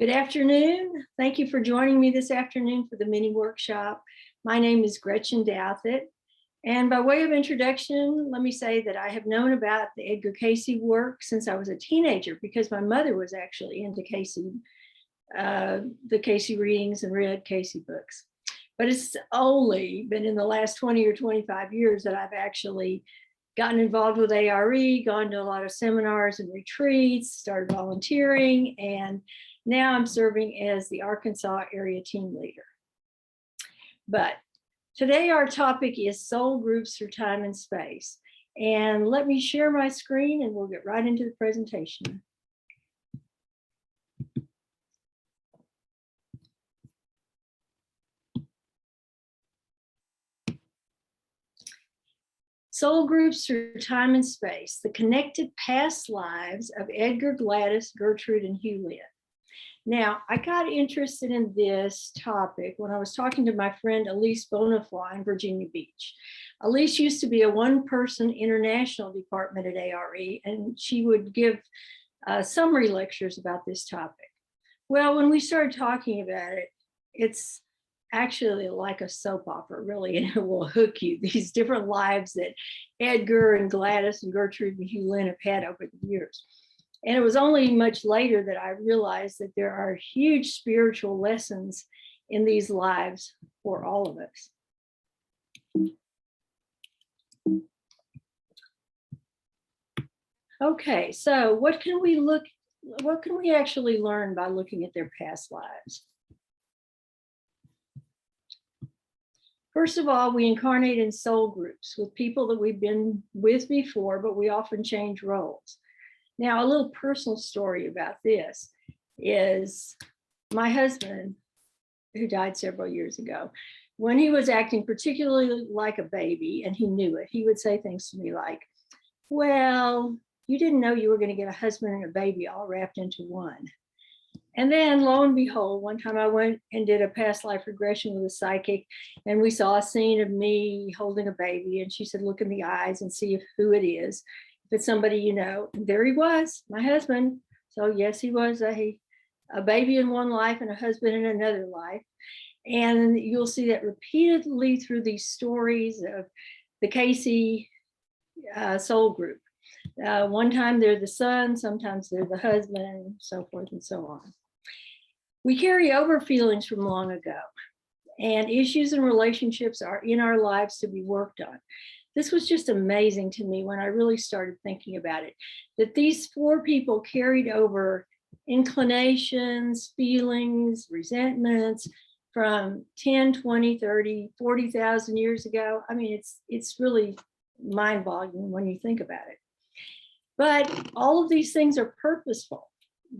Good afternoon. Thank you for joining me this afternoon for the mini workshop. My name is Gretchen Douthit. And by way of introduction, let me say that I have known about the EDGAR CAYCE work since I was a teenager because my mother was actually into CAYCE, the CAYCE readings and read CAYCE books. But it's only been in the last 20 or 25 years that I've actually gotten involved with ARE, gone to a lot of seminars and retreats, started volunteering, and now I'm serving as the Arkansas area team leader. But today our topic is soul groups through time and space. And let me share my screen and we'll get right into the presentation. Soul Groups Through Time and Space, the Connected Past Lives of Edgar, Gladys, Gertrude, and Hugh. Now, I got interested in this topic when I was talking to my friend Elise Bonafly in Virginia Beach. Elise used to be a one-person international department at ARE, and she would give summary lectures about this topic. Well, when we started talking about it, it's actually like a soap opera, really, and it will hook you. These different lives that Edgar and Gladys and Gertrude and Hugh have had over the years. And it was only much later that I realized that there are huge spiritual lessons in these lives for all of us. Okay, so what can we actually learn by looking at their past lives? First of all, we incarnate in soul groups with people that we've been with before, but we often change roles. Now, a little personal story about this is my husband, who died several years ago, when he was acting particularly like a baby, and he knew it, he would say things to me like, well, you didn't know you were going to get a husband and a baby all wrapped into one. And then lo and behold, one time I went and did a past life regression with a psychic, and we saw a scene of me holding a baby, and she said, look in the eyes and see who it is. If it's somebody you know. And there he was, my husband. So yes, he was a baby in one life and a husband in another life. And you'll see that repeatedly through these stories of the CAYCE soul group. One time they're the son, sometimes they're the husband, and so forth and so on. We carry over feelings from long ago, and issues and relationships are in our lives to be worked on. This was just amazing to me when I really started thinking about it, that these four people carried over inclinations, feelings, resentments from 10, 20, 30, 40,000 years ago. I mean, it's really mind-boggling when you think about it. But all of these things are purposeful.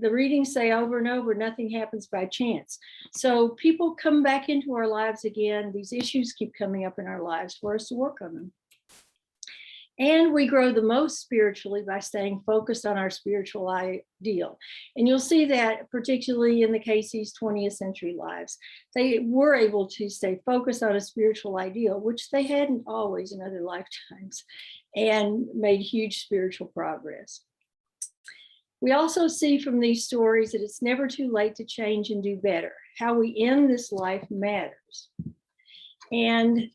The readings say over and over, nothing happens by chance. So people come back into our lives again. These issues keep coming up in our lives for us to work on them. And we grow the most spiritually by staying focused on our spiritual ideal. And you'll see that particularly in the CAYCE's 20th century lives. They were able to stay focused on a spiritual ideal, which they hadn't always in other lifetimes, and made huge spiritual progress. We also see from these stories that it's never too late to change and do better. How we end this life matters. And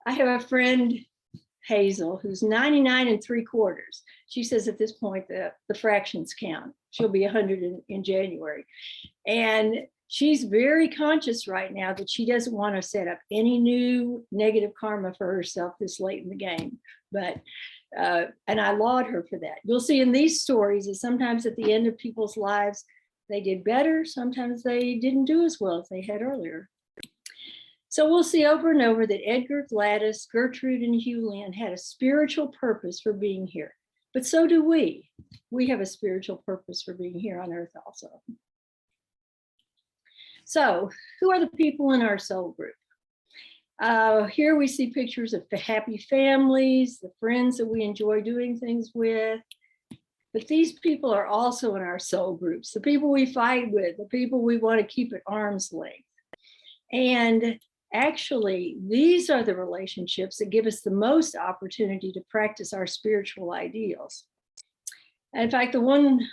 I have a friend, Hazel, who's 99 3/4. She says at this point that the fractions count. She'll be 100 in January. And she's very conscious right now that she doesn't want to set up any new negative karma for herself this late in the game. But, and I laud her for that. You'll see in these stories that sometimes at the end of people's lives, they did better. Sometimes they didn't do as well as they had earlier. So we'll see over and over that Edgar, Gladys, Gertrude, and Hugh had a spiritual purpose for being here. But so do we. We have a spiritual purpose for being here on earth also. So who are the people in our soul group? Here we see pictures of the happy families, the friends that we enjoy doing things with. But these people are also in our soul groups, the people we fight with, the people we want to keep at arm's length. And actually, these are the relationships that give us the most opportunity to practice our spiritual ideals. In fact, the one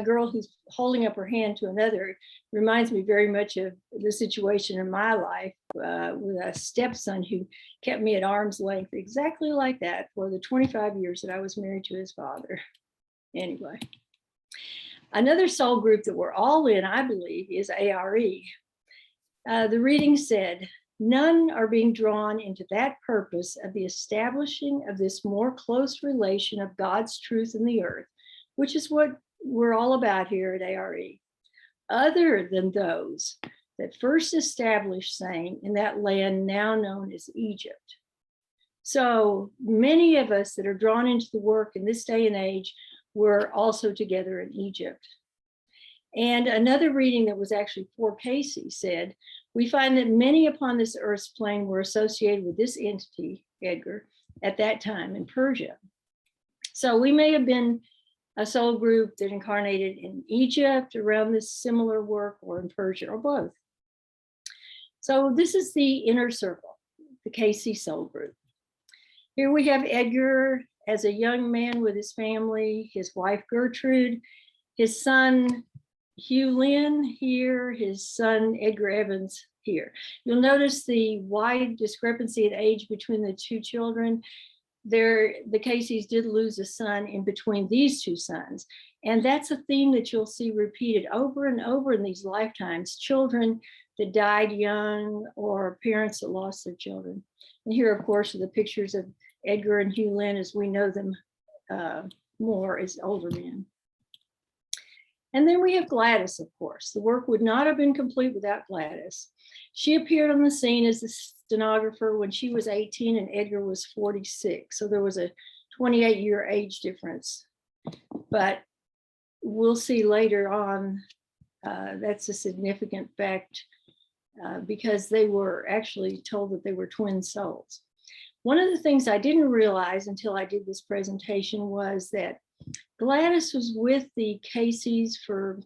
girl who's holding up her hand to another reminds me very much of the situation in my life with a stepson who kept me at arm's length, exactly like that, for the 25 years that I was married to his father. Anyway, another soul group that we're all in, I believe, is ARE. The reading said, none are being drawn into that purpose of the establishing of this more close relation of God's truth in the earth, which is what we're all about here at ARE, other than those that first established saying in that land now known as Egypt. So many of us that are drawn into the work in this day and age were also together in Egypt. And another reading that was actually for Cayce said, we find that many upon this earth's plane were associated with this entity, Edgar, at that time in Persia. So we may have been a soul group that incarnated in Egypt around this similar work, or in Persia, or both. So this is the inner circle, the Cayce soul group. Here we have Edgar as a young man with his family, his wife Gertrude, his son Hugh Lynn here, his son Edgar Evans here. You'll notice the wide discrepancy in age between the two children. The Cayces did lose a son in between these two sons. And that's a theme that you'll see repeated over and over in these lifetimes, children that died young or parents that lost their children. And here, of course, are the pictures of Edgar and Hugh Lynn as we know them more as older men. And then we have Gladys, of course. The work would not have been complete without Gladys. She appeared on the scene as the stenographer when she was 18 and Edgar was 46. So there was a 28-year age difference. But we'll see later on, that's a significant fact because they were actually told that they were twin souls. One of the things I didn't realize until I did this presentation was that Gladys was with the Cayces for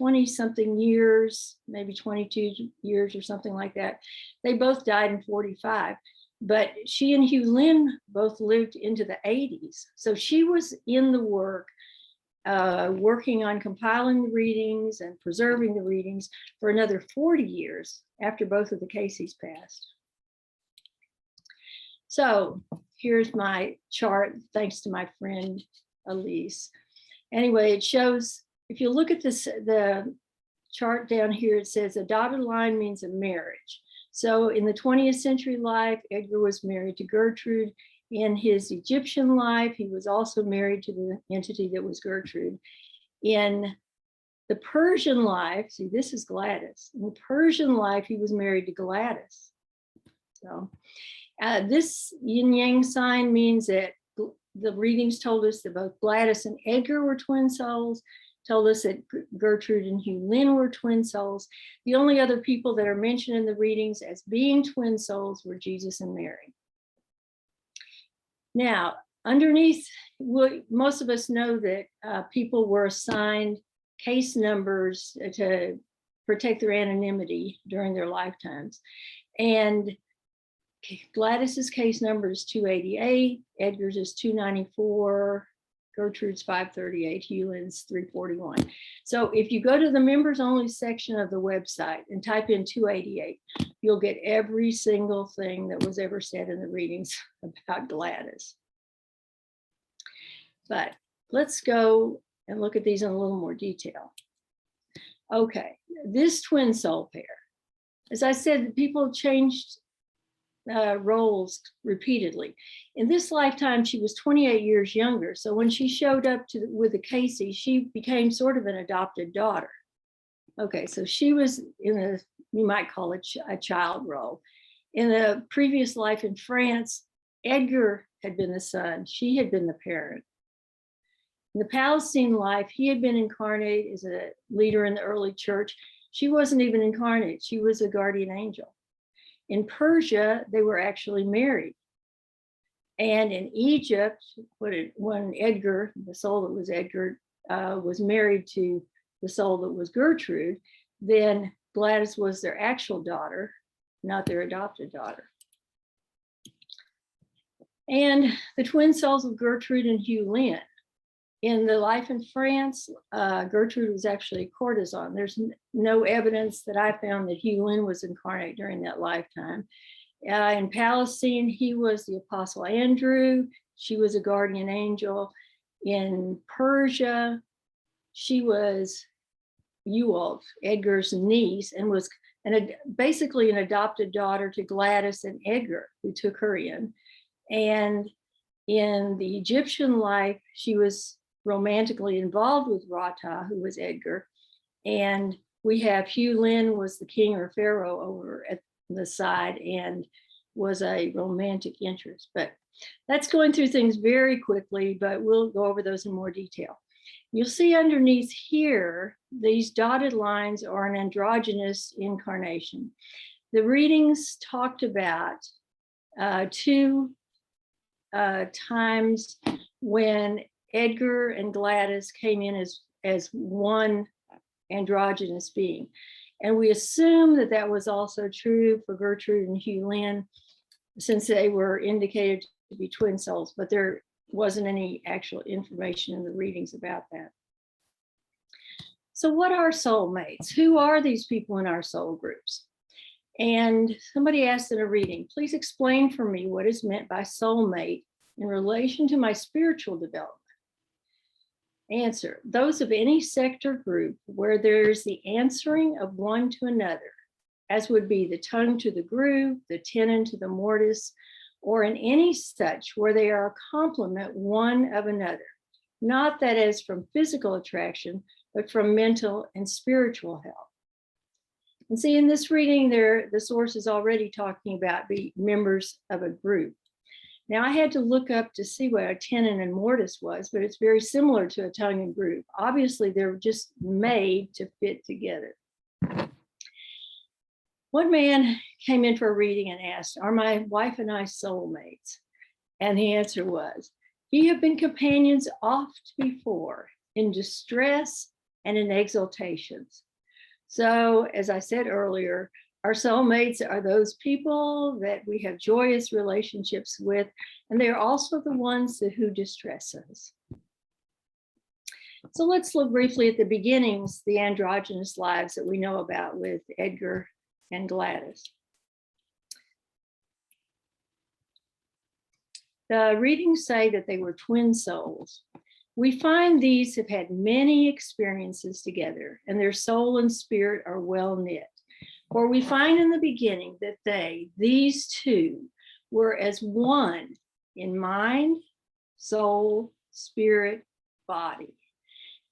20-something years, maybe 22 years or something like that. They both died in 45, but she and Hugh Lynn both lived into the 80s. So she was in the work, working on compiling the readings and preserving the readings for another 40 years after both of the Cayces passed. So here's my chart, thanks to my friend Elise. Anyway, it shows, if you look at this, the chart down here, it says a dotted line means a marriage. So in the 20th century life, Edgar was married to Gertrude. In his Egyptian life, he was also married to the entity that was Gertrude. In the Persian life, see, this is Gladys. In the Persian life, he was married to Gladys. So this yin yang sign means that the readings told us that both Gladys and Edgar were twin souls, told us that Gertrude and Hugh Lynn were twin souls. The only other people that are mentioned in the readings as being twin souls were Jesus and Mary. Now, underneath, most of us know that people were assigned case numbers to protect their anonymity during their lifetimes. And Gladys's case number is 288, Edgar's is 294, Gertrude's 538, Hugh Lynn's 341. So if you go to the members only section of the website and type in 288, you'll get every single thing that was ever said in the readings about Gladys. But let's go and look at these in a little more detail. Okay, this twin soul pair. As I said, people changed roles repeatedly. In this lifetime, she was 28 years younger. So when she showed up with the Cayce, she became sort of an adopted daughter. Okay, so she was in a, you might call it a child role. In a previous life in France, Edgar had been the son, she had been the parent. In the Palestinian life, he had been incarnate as a leader in the early church. She wasn't even incarnate, she was a guardian angel. In Persia, they were actually married. And in Egypt, when Edgar, the soul that was Edgar, was married to the soul that was Gertrude, then Gladys was their actual daughter, not their adopted daughter. And the twin souls of Gertrude and Hugh Lynn. In the life in France, Gertrude was actually a courtesan. There's no evidence that I found that Hugh Lynn was incarnate during that lifetime. In Palestine, he was the Apostle Andrew. She was a guardian angel. In Persia, she was Ewald, Edgar's niece, and was basically an adopted daughter to Gladys and Edgar, who took her in. And in the Egyptian life, she was romantically involved with Rata, who was Edgar. And we have Hugh Lynn was the king or pharaoh over at the side and was a romantic interest. But that's going through things very quickly, but we'll go over those in more detail. You'll see underneath here, these dotted lines are an androgynous incarnation. The readings talked about two times when Edgar and Gladys came in as one androgynous being. And we assume that that was also true for Gertrude and Hugh Lynn, since they were indicated to be twin souls, but there wasn't any actual information in the readings about that. So what are soulmates? Who are these people in our soul groups? And somebody asked in a reading, please explain for me what is meant by soulmate in relation to my spiritual development. Answer, those of any sect or group where there's the answering of one to another, as would be the tongue to the groove, the tenon to the mortise, or in any such where they are a complement one of another, not that as from physical attraction, but from mental and spiritual health. And see, in this reading there, the source is already talking about being members of a group. Now, I had to look up to see what a tenon and mortise was, but it's very similar to a tongue and groove. Obviously, they're just made to fit together. One man came in for a reading and asked, are my wife and I soulmates? And the answer was, ye have been companions oft before, in distress and in exaltations. So, as I said earlier, our soulmates are those people that we have joyous relationships with, and they're also the ones who distress us. So let's look briefly at the beginnings, the androgynous lives that we know about with Edgar and Gladys. The readings say that they were twin souls. We find these have had many experiences together, and their soul and spirit are well knit. For we find in the beginning that these two, were as one in mind, soul, spirit, body.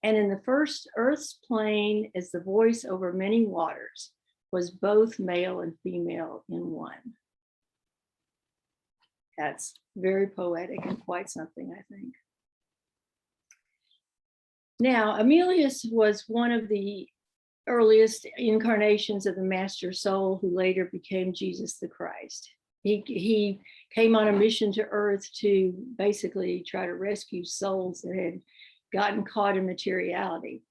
And in the first earth's plane, as the voice over many waters, was both male and female in one. That's very poetic and quite something, I think. Now, Emilius was one of the earliest incarnations of the master soul who later became Jesus the Christ. He came on a mission to earth to basically try to rescue souls that had gotten caught in materiality.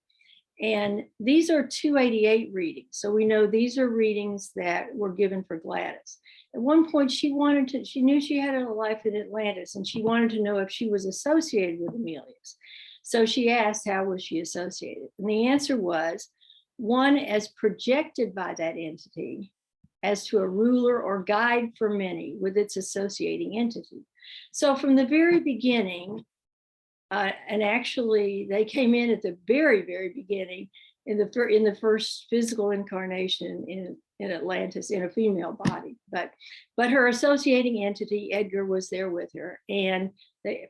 And these are 288 readings. So we know these are readings that were given for Gladys. At one point she knew she had a life in Atlantis, and she wanted to know if she was associated with Emilius. So she asked, how was she associated? And the answer was, one as projected by that entity as to a ruler or guide for many with its associating entity. So from the very beginning, and actually they came in at the very, very beginning in the first physical incarnation in Atlantis in a female body, but her associating entity, Edgar, was there with her. And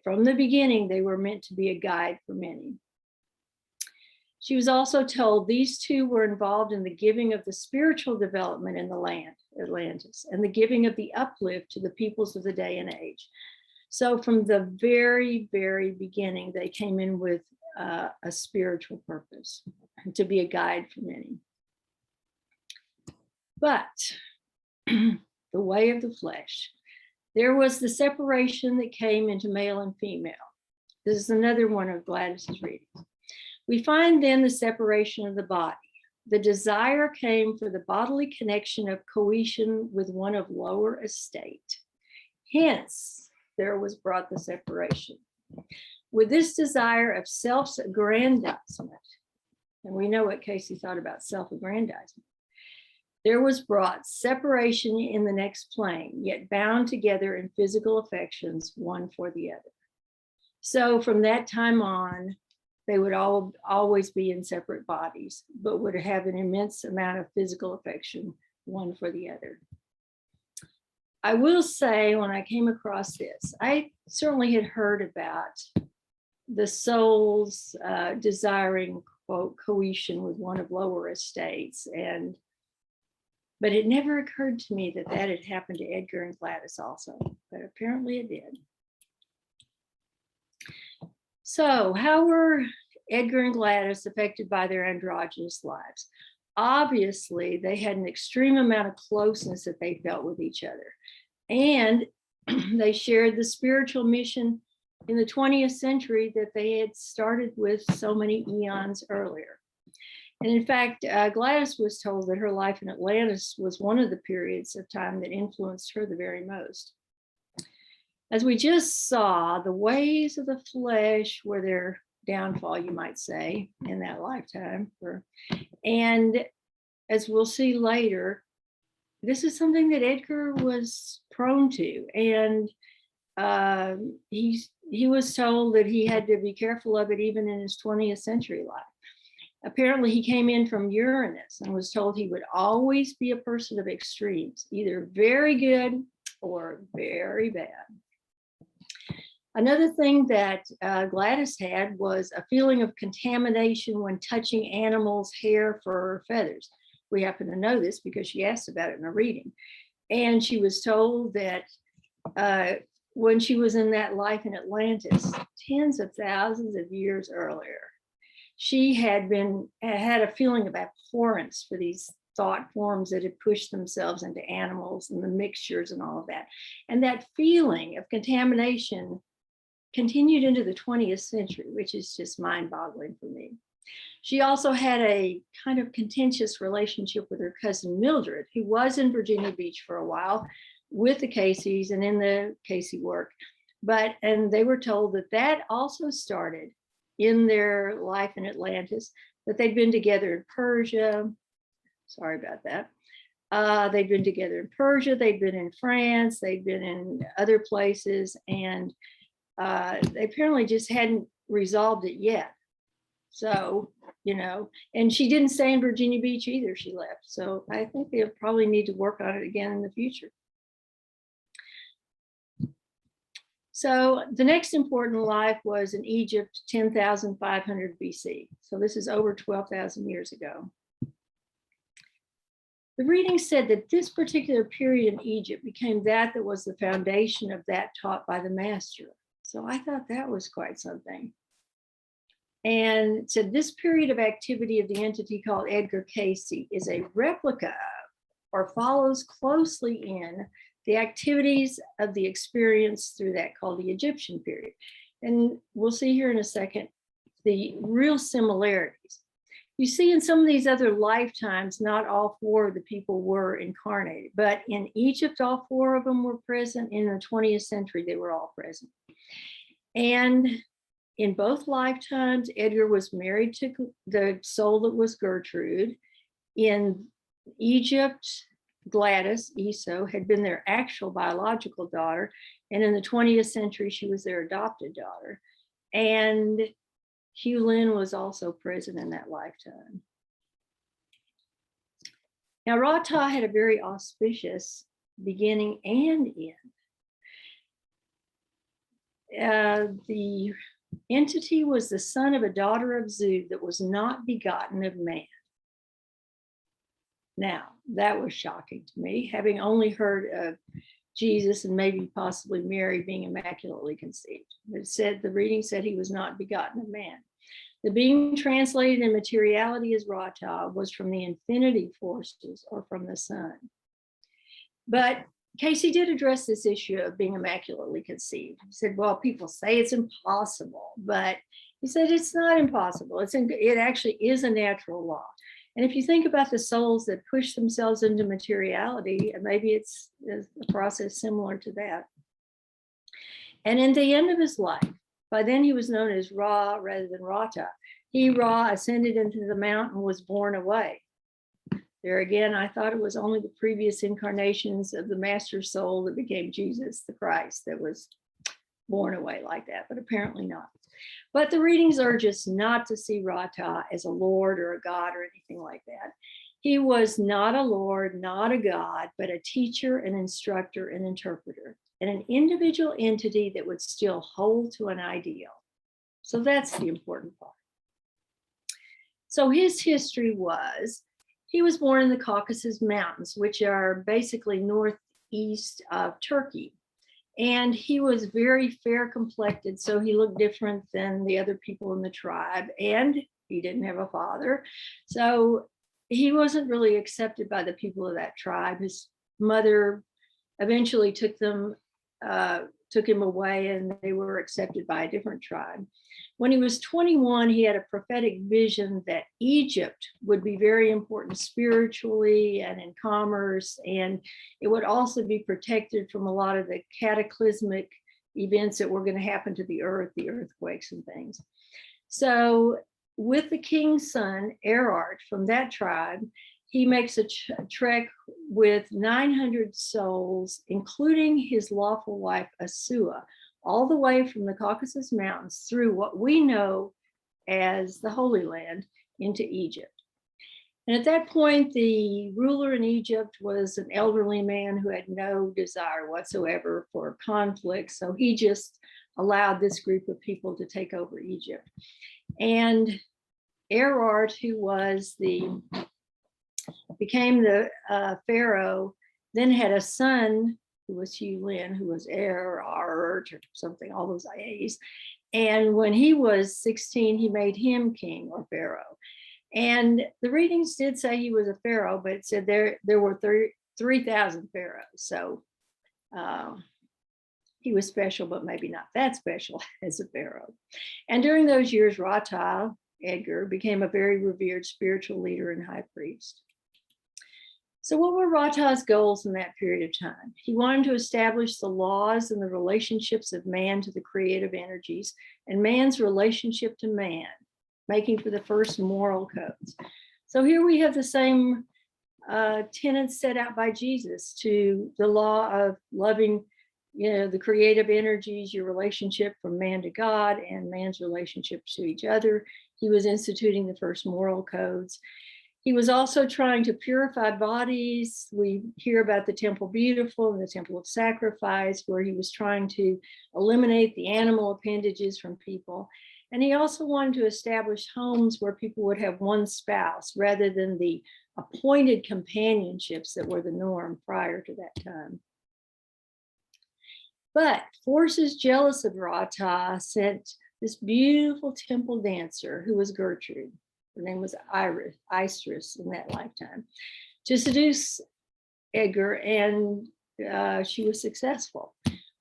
from the beginning, they were meant to be a guide for many. She was also told these two were involved in the giving of the spiritual development in the land, Atlantis, and the giving of the uplift to the peoples of the day and age. So from the very, very beginning, they came in with a spiritual purpose, to be a guide for many. But the way of the flesh, there was the separation that came into male and female. This is another one of Gladys's readings. We find then the separation of the body. The desire came for the bodily connection of cohesion with one of lower estate. Hence, there was brought the separation. With this desire of self-aggrandizement, and we know what Cayce thought about self-aggrandizement, there was brought separation in the next plane, yet bound together in physical affections, one for the other. So from that time on, they would always be in separate bodies, but would have an immense amount of physical affection, one for the other. I will say, when I came across this, I certainly had heard about the soul's desiring, quote, cohesion with one of lower estates, but it never occurred to me that that had happened to Edgar and Gladys also, but apparently it did. So how were Edgar and Gladys affected by their androgynous lives? Obviously, they had an extreme amount of closeness that they felt with each other. And they shared the spiritual mission in the 20th century that they had started with so many eons earlier. And in fact, Gladys was told that her life in Atlantis was one of the periods of time that influenced her the very most. As we just saw, the ways of the flesh were their downfall, you might say, in that lifetime. And as we'll see later, this is something that Edgar was prone to. And he was told that he had to be careful of it even in his 20th century life. Apparently, he came in from Uranus and was told he would always be a person of extremes, either very good or very bad. Another thing that Gladys had was a feeling of contamination when touching animals' hair, fur, or feathers. We happen to know this because she asked about it in a reading. And she was told that when she was in that life in Atlantis, tens of thousands of years earlier, she had a feeling of abhorrence for these thought forms that had pushed themselves into animals and the mixtures and all of that. And that feeling of contamination continued into the 20th century, which is just mind-boggling for me. She also had a kind of contentious relationship with her cousin Mildred, who was in Virginia Beach for a while with the Cayces and in the Cayce work. And they were told that that also started in their life in Atlantis, that they'd been together in Persia. Sorry about that. They'd been together in Persia, they'd been in France, they'd been in other places, and they apparently just hadn't resolved it yet. So, and she didn't stay in Virginia Beach either, she left. So I think they'll probably need to work on it again in the future. So the next important life was in Egypt, 10,500 BC. So this is over 12,000 years ago. The reading said that this particular period in Egypt became that was the foundation of that taught by the master. So I thought that was quite something. And it said this period of activity of the entity called EDGAR CAYCE is a replica of, or follows closely in, the activities of the experience through that called the Egyptian period. And we'll see here in a second the real similarities. You see in some of these other lifetimes, not all four of the people were incarnated, but in Egypt, all four of them were present. In the 20th century, they were all present. And in both lifetimes, Edgar was married to the soul that was Gertrude. In Egypt, Gladys, Esau, had been their actual biological daughter. And in the 20th century, she was their adopted daughter. And Hugh Lynn was also present in that lifetime. Now, Ra-Ta had a very auspicious beginning and end. The entity was the son of a daughter of Zud that was not begotten of man. Now, that was shocking to me, having only heard of Jesus and maybe possibly Mary being immaculately conceived. The reading said he was not begotten of man. The being translated in materiality as Ra-Ta was from the infinity forces or from the sun. But Cayce did address this issue of being immaculately conceived. He said, well, people say it's impossible, but he said it's not impossible. It actually is a natural law. And if you think about the souls that push themselves into materiality, maybe it's a process similar to that. And in the end of his life, By then he was known as Ra rather than Rata. He, Ra, ascended into the mountain and was borne away. There again, I thought it was only the previous incarnations of the master soul that became Jesus the Christ that was borne away like that, but apparently not. But the readings urge us not to see Rata as a lord or a god or anything like that. He was not a lord, not a god, but a teacher, an instructor, an interpreter, and an individual entity that would still hold to an ideal. So that's the important part. So his history was, he was born in the Caucasus Mountains, which are basically northeast of Turkey. And he was very fair complected, so he looked different than the other people in the tribe. And he didn't have a father. So he wasn't really accepted by the people of that tribe. His mother eventually took him away, and they were accepted by a different tribe. When he was 21, he had a prophetic vision that Egypt would be very important spiritually and in commerce, and it would also be protected from a lot of the cataclysmic events that were going to happen to the earth, the earthquakes and things. So with the king's son, Erard, from that tribe, he makes a trek with 900 souls, including his lawful wife, Asua, all the way from the Caucasus Mountains through what we know as the Holy Land into Egypt. And at that point, the ruler in Egypt was an elderly man who had no desire whatsoever for conflict. So he just allowed this group of people to take over Egypt. And Erard, who became the pharaoh, then had a son who was Hugh, Lynn, who was Erard or something, all those A's. And when he was 16, he made him king or pharaoh. And the readings did say he was a pharaoh, but it said there were 3,000 pharaohs. So he was special, but maybe not that special as a pharaoh. And during those years, Rata, Edgar, became a very revered spiritual leader and high priest. So what were Rata's goals in that period of time? He wanted to establish the laws and the relationships of man to the creative energies and man's relationship to man, making for the first moral codes. So here we have the same tenets set out by Jesus to the law of loving, the creative energies, your relationship from man to God and man's relationship to each other. He was instituting the first moral codes. He was also trying to purify bodies. We hear about the Temple Beautiful and the Temple of Sacrifice, where he was trying to eliminate the animal appendages from people. And he also wanted to establish homes where people would have one spouse rather than the appointed companionships that were the norm prior to that time. But forces jealous of Rata sent this beautiful temple dancer who was Gertrude. Her name was Istrus in that lifetime, to seduce Edgar, and she was successful.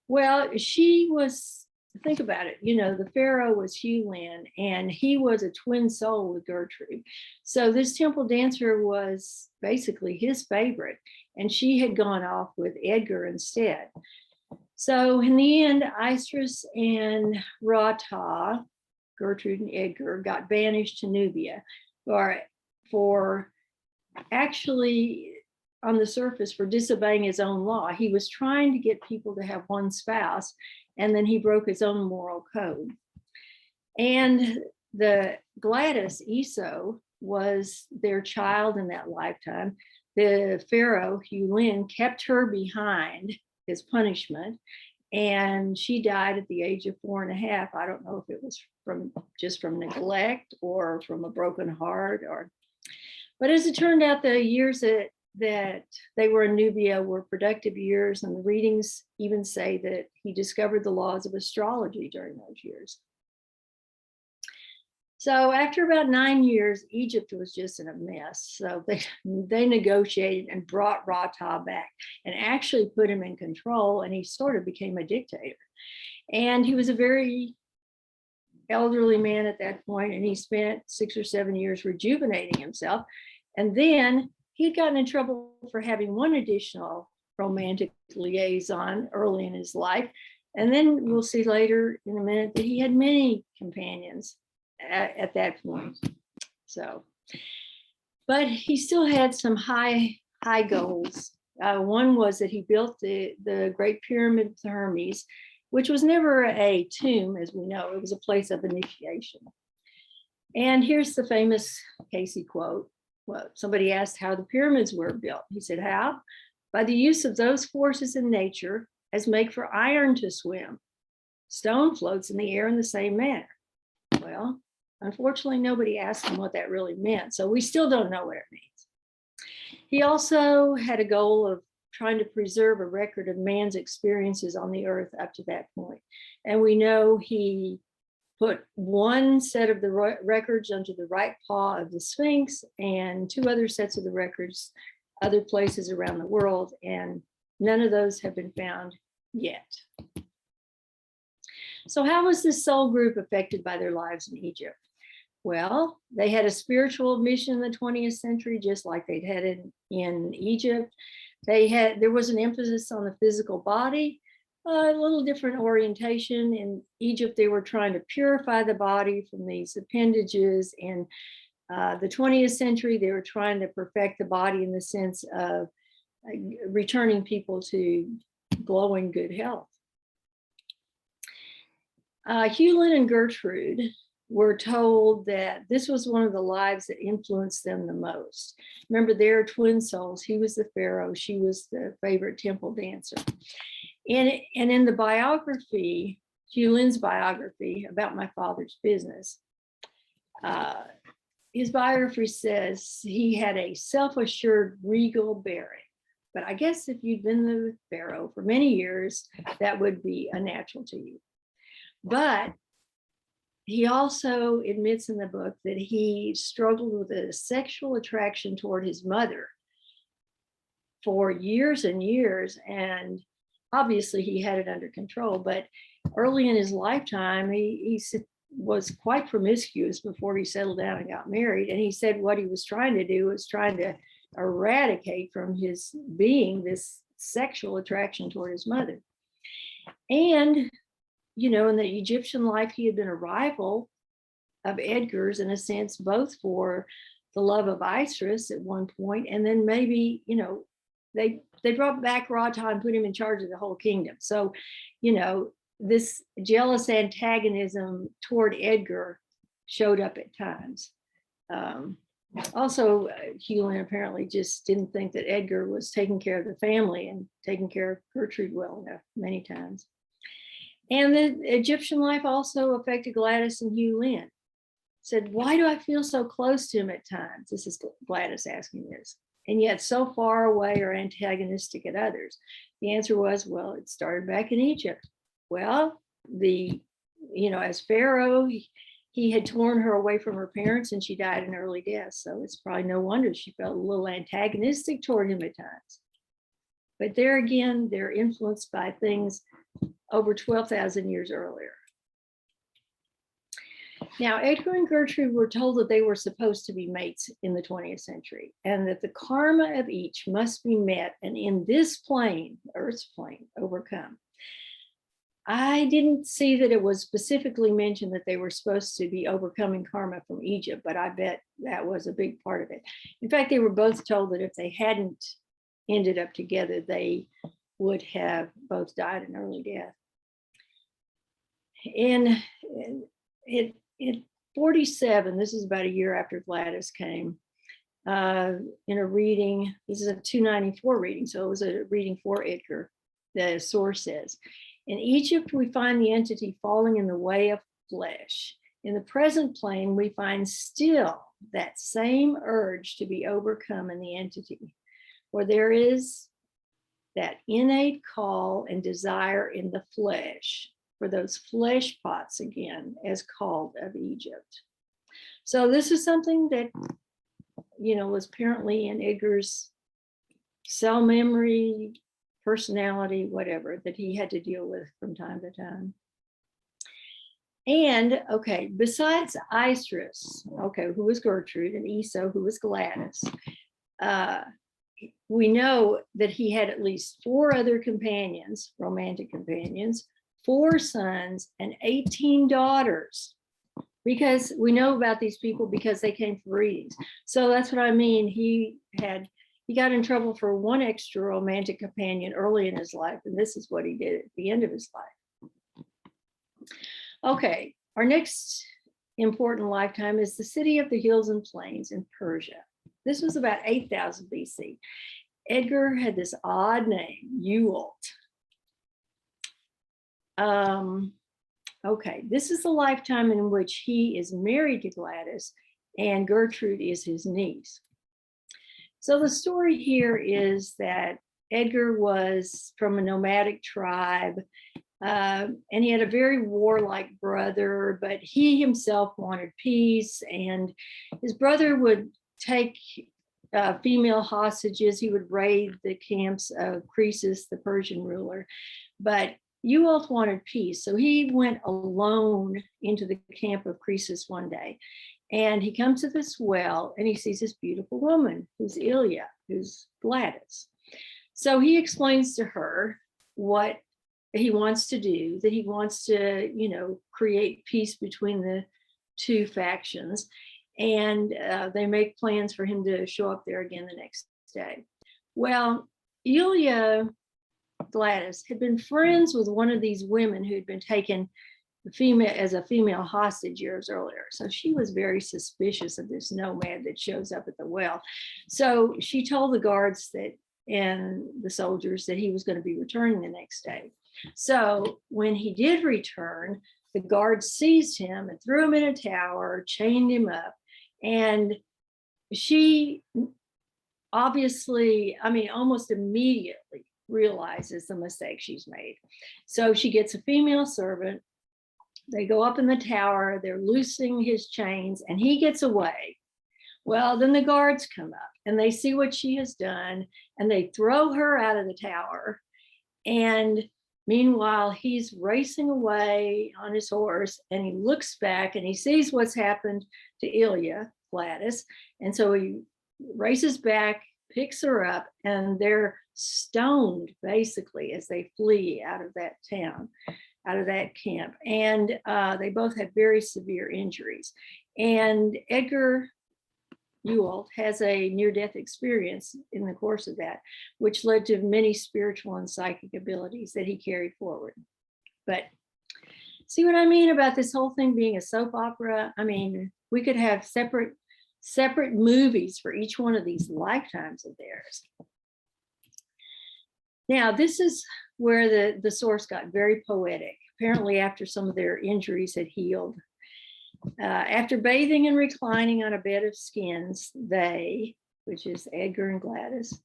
Well, she was, think about it, the pharaoh was Hugh, Lynn, and he was a twin soul with Gertrude. So this temple dancer was basically his favorite, and she had gone off with Edgar instead. So in the end, Istrus and Rata, Gertrude and Edgar, got banished to Nubia for actually, on the surface, for disobeying his own law. He was trying to get people to have one spouse, and then he broke his own moral code. And the Gladys, Esau, was their child in that lifetime. The pharaoh, Hugh, Lynn, kept her behind as punishment, and she died at the age of 4.5. I don't know if it was from neglect or from a broken heart, but as it turned out, the years that they were in Nubia were productive years, and the readings even say that he discovered the laws of astrology during those years. So after about 9 years, Egypt was just in a mess. So they negotiated and brought Rata back and actually put him in control, and he sort of became a dictator. And he was a very elderly man at that point, and he spent 6 or 7 years rejuvenating himself. And then he'd gotten in trouble for having one additional romantic liaison early in his life. And then we'll see later in a minute that he had many companions at that point. So, but he still had some high goals. One was that he built the Great Pyramid of Hermes, which was never a tomb, as we know. It was a place of initiation. And here's the famous Cayce quote. Well, somebody asked how the pyramids were built. He said, how? By the use of those forces in nature as make for iron to swim. Stone floats in the air in the same manner. Well, unfortunately, nobody asked him what that really meant, so we still don't know what it means. He also had a goal of trying to preserve a record of man's experiences on the earth up to that point. And we know he put one set of the records under the right paw of the Sphinx and two other sets of the records other places around the world, and none of those have been found yet. So how was this soul group affected by their lives in Egypt? Well, they had a spiritual mission in the 20th century, just like they'd had in Egypt. There was an emphasis on the physical body, a little different orientation. In Egypt, they were trying to purify the body from these appendages. In the 20th century, they were trying to perfect the body in the sense of returning people to glowing good health. Hugh, Lynn, and Gertrude were told that this was one of the lives that influenced them the most. Remember, they're twin souls. He was the pharaoh. She was the favorite temple dancer. And in the biography, Hugh Lynn's biography about my father's business, his biography says he had a self-assured, regal bearing. But I guess if you'd been the pharaoh for many years, that would be unnatural to you. But he also admits in the book that he struggled with a sexual attraction toward his mother for years and years. And obviously he had it under control, but early in his lifetime, he was quite promiscuous before he settled down and got married. And he said what he was trying to do was trying to eradicate from his being this sexual attraction toward his mother. And you know, in the Egyptian life, he had been a rival of Edgar's in a sense, both for the love of Isis at one point, and then maybe, you know, they brought back Rata and put him in charge of the whole kingdom. So, you know, this jealous antagonism toward Edgar showed up at times. Also, Hugh Lynn apparently just didn't think that Edgar was taking care of the family and taking care of Gertrude well enough many times. And the Egyptian life also affected Gladys and Hugh Lynn. Said, why do I feel so close to him at times? This is Gladys asking this. And yet so far away or antagonistic at others. The answer was, well, it started back in Egypt. Well, as Pharaoh, he had torn her away from her parents and she died an early death. So it's probably no wonder she felt a little antagonistic toward him at times. But there again, they're influenced by things over 12,000 years earlier. Now, Edgar and Gertrude were told that they were supposed to be mates in the 20th century and that the karma of each must be met and in this plane, Earth's plane, overcome. I didn't see that it was specifically mentioned that they were supposed to be overcoming karma from Egypt, but I bet that was a big part of it. In fact, they were both told that if they hadn't ended up together, they would have both died an early death. In 47, this is about a year after Gladys came, in a reading, this is a 294 reading, so it was a reading for Edgar, the source says, in Egypt, we find the entity falling in the way of flesh. In the present plane, we find still that same urge to be overcome in the entity, where there is that innate call and desire in the flesh, for those flesh pots again, as called of Egypt. So this is something that, was apparently in Edgar's cell memory, personality, whatever, that he had to deal with from time to time. And, okay, besides Isis, who was Gertrude, and Esau, who was Gladys, we know that he had at least 4 other companions, romantic companions, 4 sons, and 18 daughters. Because we know about these people because they came for readings. So that's what I mean. He got in trouble for one extra romantic companion early in his life, and this is what he did at the end of his life. Okay, our next important lifetime is the city of the hills and plains in Persia. This was about 8000 BC. Edgar had this odd name, Ewald. Okay, this is the lifetime in which he is married to Gladys and Gertrude is his niece. So the story here is that Edgar was from a nomadic tribe, and he had a very warlike brother, but he himself wanted peace, and his brother would take female hostages. He would raid the camps of Croesus, the Persian ruler, but Ewald wanted peace, so he went alone into the camp of Croesus one day, and he comes to this well and he sees this beautiful woman who's Ilya, who's Gladys. So he explains to her what he wants to do, that he wants to, create peace between the 2 factions, and they make plans for him to show up there again the next day. Well, Ilya, Gladys, had been friends with one of these women who'd been taken as a female hostage years earlier. So she was very suspicious of this nomad that shows up at the well. So she told the guards and the soldiers that he was going to be returning the next day. So when he did return, the guards seized him and threw him in a tower, chained him up. And she obviously, almost immediately realizes the mistake she's made. So she gets a female servant. They go up in the tower, they're loosening his chains, and he gets away. Well, then the guards come up and they see what she has done, and they throw her out of the tower. And meanwhile, he's racing away on his horse, and he looks back and he sees what's happened to Ilya, Gladys. And so he races back, picks her up, and they're stoned basically as they flee out of that town, out of that camp. And they both had very severe injuries. And Edgar Ewald has a near-death experience in the course of that, which led to many spiritual and psychic abilities that he carried forward. But see what I mean about this whole thing being a soap opera? We could have separate movies for each one of these lifetimes of theirs. Now, this is where the source got very poetic, apparently after some of their injuries had healed. After bathing and reclining on a bed of skins, they, which is Edgar and Gladys,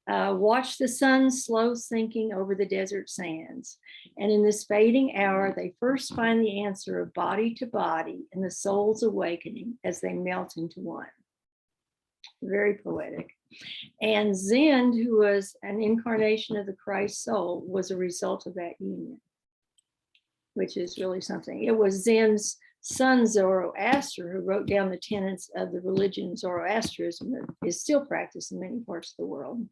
watched the sun slow sinking over the desert sands. And in this fading hour, they first find the answer of body to body and the soul's awakening as they melt into one. Very poetic. And Zend, who was an incarnation of the Christ soul, was a result of that union, which is really something. It was Zend's son Zoroaster who wrote down the tenets of the religion Zoroastrianism that is still practiced in many parts of the world.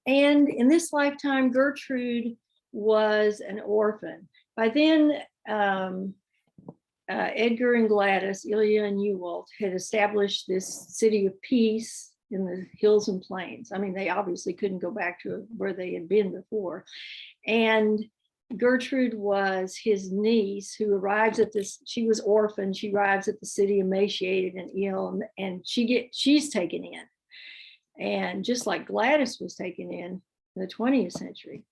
And in this lifetime, Gertrude was an orphan. By then, Edgar and Gladys, Ilya and Ewald, had established this city of peace in the hills and plains. They obviously couldn't go back to where they had been before. And Gertrude was his niece who arrives at this, she was orphaned, she arrives at the city emaciated and ill, and she's taken in. And just like Gladys was taken in the 20th century.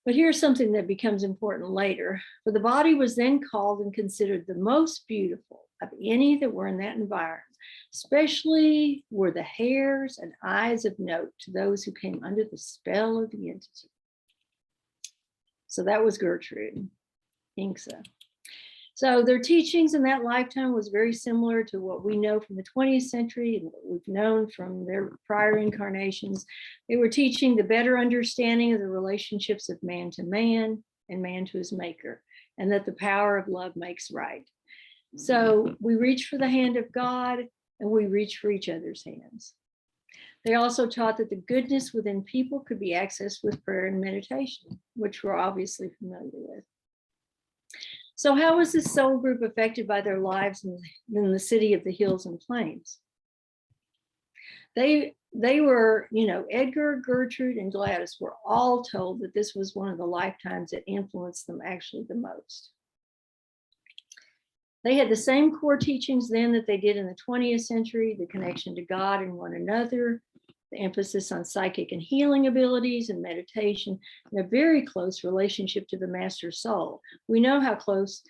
But here's something that becomes important later. For the body was then called and considered the most beautiful of any that were in that environment. Especially were the hairs and eyes of note to those who came under the spell of the entity. So that was Gertrude, Inksa. So their teachings in that lifetime was very similar to what we know from the 20th century and what we've known from their prior incarnations. They were teaching the better understanding of the relationships of man to man and man to his maker, and that the power of love makes right. So we reach for the hand of God and we reach for each other's hands. They also taught that the goodness within people could be accessed with prayer and meditation, which we're obviously familiar with. So how was this soul group affected by their lives in the city of the hills and plains? They were, Edgar, Gertrude, and Gladys were all told that this was one of the lifetimes that influenced them actually the most. They had the same core teachings then that they did in the 20th century, the connection to God and one another, the emphasis on psychic and healing abilities and meditation, and a very close relationship to the master soul. We know how close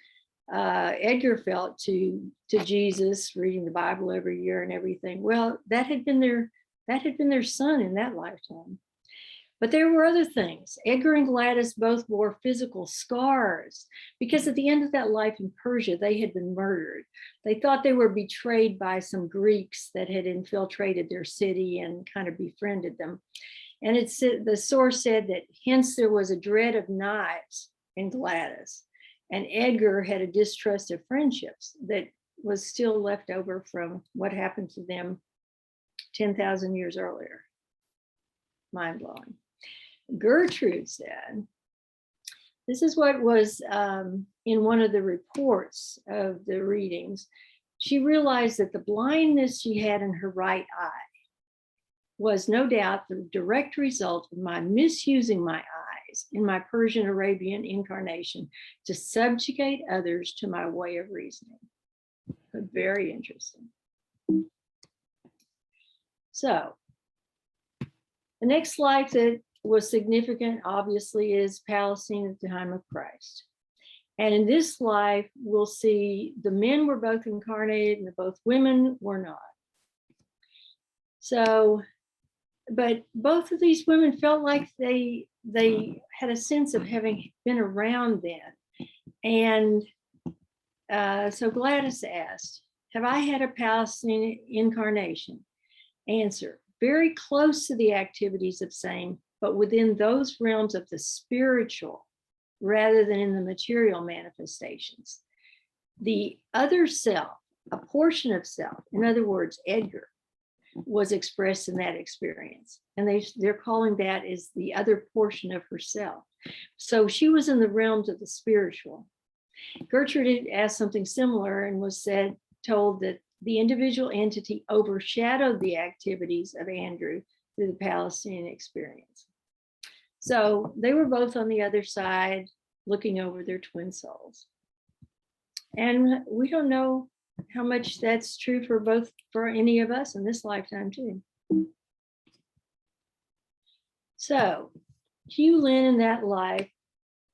Edgar felt to Jesus, reading the Bible every year and everything. Well, that had been their son in that lifetime. But there were other things. Edgar and Gladys both wore physical scars because at the end of that life in Persia, they had been murdered. They thought they were betrayed by some Greeks that had infiltrated their city and kind of befriended them. And the source said that hence there was a dread of knives in Gladys. And Edgar had a distrust of friendships that was still left over from what happened to them 10,000 years earlier. Mind blowing. Gertrude said, this is what was in one of the reports of the readings. She realized that the blindness she had in her right eye was no doubt the direct result of my misusing my eyes in my Persian Arabian incarnation to subjugate others to my way of reasoning. Very interesting. So the next life that was significant, obviously, is Palestine at the time of Christ. And in this life, we'll see the men were both incarnated and both women were not. So, but both of these women felt like they had a sense of having been around then. And so Gladys asked, have I had a Palestinian incarnation? Answer, very close to the activities of same, but within those realms of the spiritual rather than in the material manifestations. The other self, a portion of self, in other words, Edgar, was expressed in that experience. And they're calling that is the other portion of herself. So she was in the realms of the spiritual. Gertrude asked something similar and was told that the individual entity overshadowed the activities of Andrew through the Palestinian experience. So they were both on the other side looking over their twin souls. And we don't know how much that's true for any of us in this lifetime too. So Hugh, Lynn, in that life,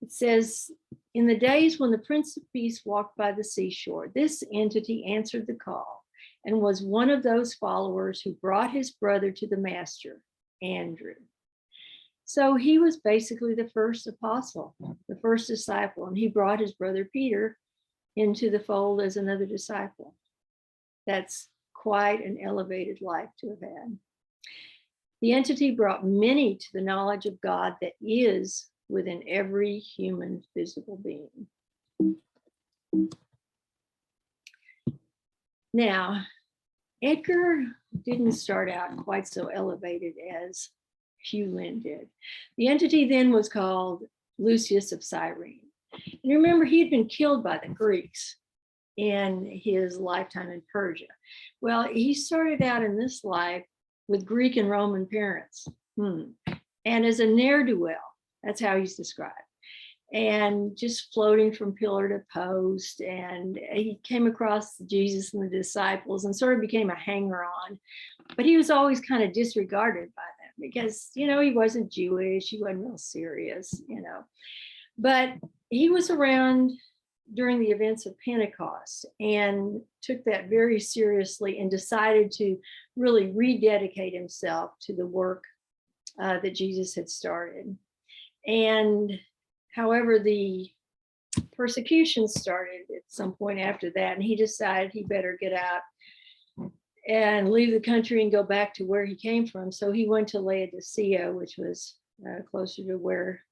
it says, in the days when the Prince of Peace walked by the seashore, this entity answered the call and was one of those followers who brought his brother to the master, Andrew. So he was basically the first apostle, the first disciple, and he brought his brother Peter into the fold as another disciple. That's quite an elevated life to have had. The entity brought many to the knowledge of God that is within every human physical being. Now, Edgar didn't start out quite so elevated as Hugh Lynn did. The entity then was called Lucius of Cyrene. And remember, he had been killed by the Greeks in his lifetime in Persia. Well, he started out in this life with Greek and Roman parents. And as a ne'er-do-well, that's how he's described. And just floating from pillar to post. And he came across Jesus and the disciples and sort of became a hanger-on. But he was always kind of disregarded by them because, he wasn't Jewish. He wasn't real serious, But he was around during the events of Pentecost and took that very seriously and decided to really rededicate himself to the work that Jesus had started. And however, the persecution started at some point after that, and he decided he better get out and leave the country and go back to where he came from. So he went to Laodicea, which was closer to where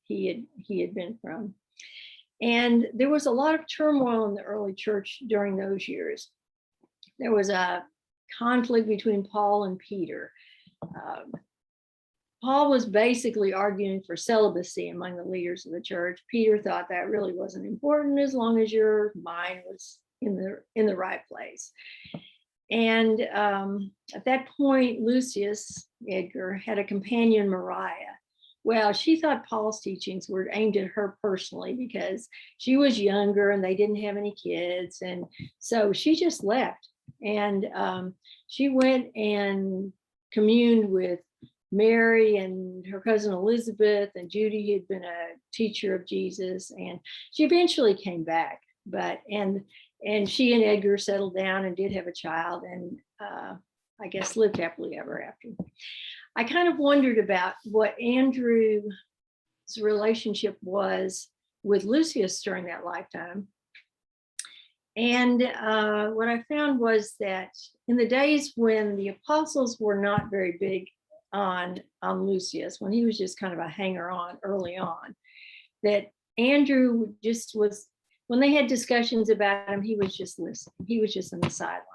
he had been from. And there was a lot of turmoil in the early church during those years. There was a conflict between Paul and Peter. Paul was basically arguing for celibacy among the leaders of the church. Peter thought that really wasn't important as long as your mind was in the right place. And at that point, Lucius, Edgar, had a companion, Maria. Well, she thought Paul's teachings were aimed at her personally because she was younger and they didn't have any kids. And so she just left. And she went and communed with Mary and her cousin Elizabeth, and Judy had been a teacher of Jesus. And she eventually came back. And she and Edgar settled down and did have a child, and I guess lived happily ever after. I kind of wondered about what Andrew's relationship was with Lucius during that lifetime. And what I found was that in the days when the apostles were not very big on Lucius, when he was just kind of a hanger-on early on, that Andrew just was, when they had discussions about him, he was just listening. He was just on the sidelines.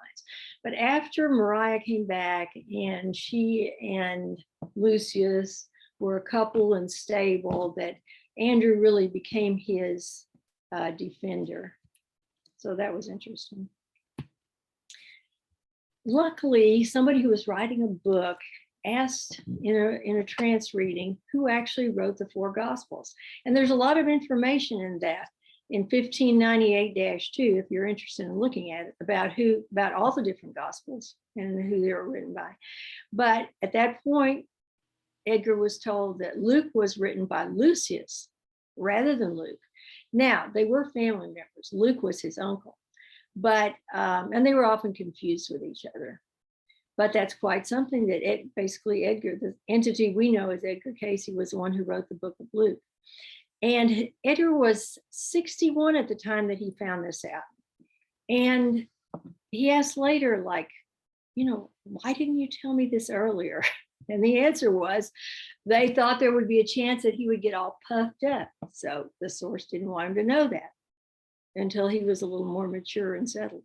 But after Maria came back and she and Lucius were a couple and stable, that Andrew really became his defender. So that was interesting. Luckily, somebody who was writing a book asked in a trance reading who actually wrote the four Gospels. And there's a lot of information in that. In 1598-2, if you're interested in looking at it, about all the different Gospels and who they were written by. But at that point, Edgar was told that Luke was written by Lucius rather than Luke. Now, they were family members. Luke was his uncle, but and they were often confused with each other. But that's quite something that basically Edgar, the entity we know as Edgar Cayce, was the one who wrote the book of Luke. And Edgar was 61 at the time that he found this out. And he asked later, like, why didn't you tell me this earlier? And the answer was, they thought there would be a chance that he would get all puffed up. So the source didn't want him to know that until he was a little more mature and settled.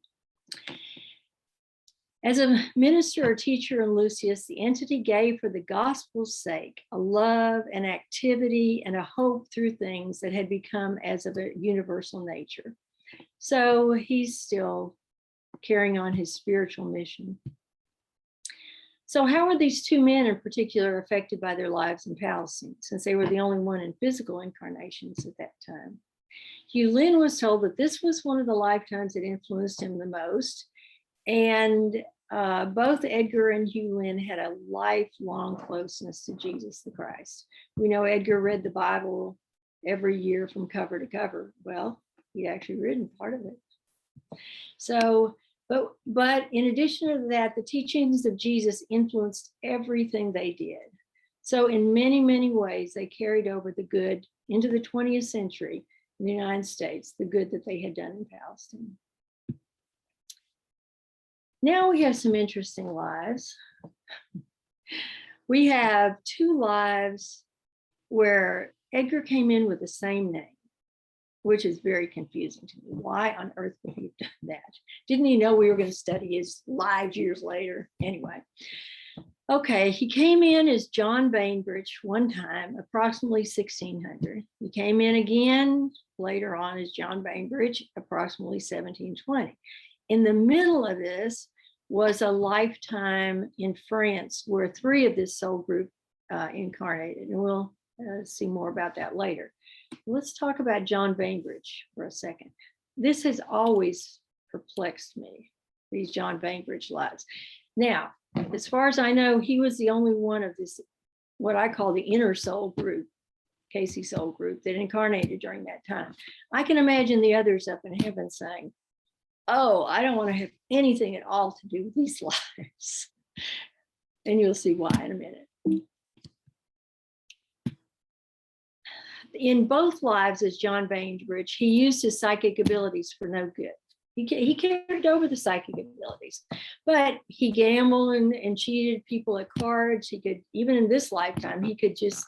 As a minister or teacher in Lucius, the entity gave for the gospel's sake a love, an activity, and a hope through things that had become as of a universal nature. So he's still carrying on his spiritual mission. So how were these two men in particular affected by their lives in Palestine, since they were the only one in physical incarnations at that time? Lynn was told that this was one of the lifetimes that influenced him the most. And both Edgar and Lynn had a lifelong closeness to Jesus the Christ. We know Edgar read the Bible every year from cover to cover. Well, he'd actually written part of it. So, but in addition to that, the teachings of Jesus influenced everything they did. So in many, many ways, they carried over the good into the 20th century in the United States, the good that they had done in Palestine. Now we have some interesting lives. We have two lives where Edgar came in with the same name, which is very confusing to me. Why on earth would he have done that? Didn't he know we were going to study his lives years later? Anyway, okay, he came in as John Bainbridge one time, approximately 1600. He came in again later on as John Bainbridge, approximately 1720. In the middle of this was a lifetime in France where three of this soul group incarnated, and we'll see more about that later. Let's talk about John Bainbridge for a second. This has always perplexed me, these John Bainbridge lives. Now, as far as I know, he was the only one of this, what I call the inner soul group, Cayce soul group, that incarnated during that time. I can imagine the others up in heaven saying, oh, I don't want to have anything at all to do with these lives. And you'll see why in a minute. In both lives as John Bainbridge, he used his psychic abilities for no good. He carried over the psychic abilities, but he gambled and cheated people at cards. He could, even in this lifetime, he could just,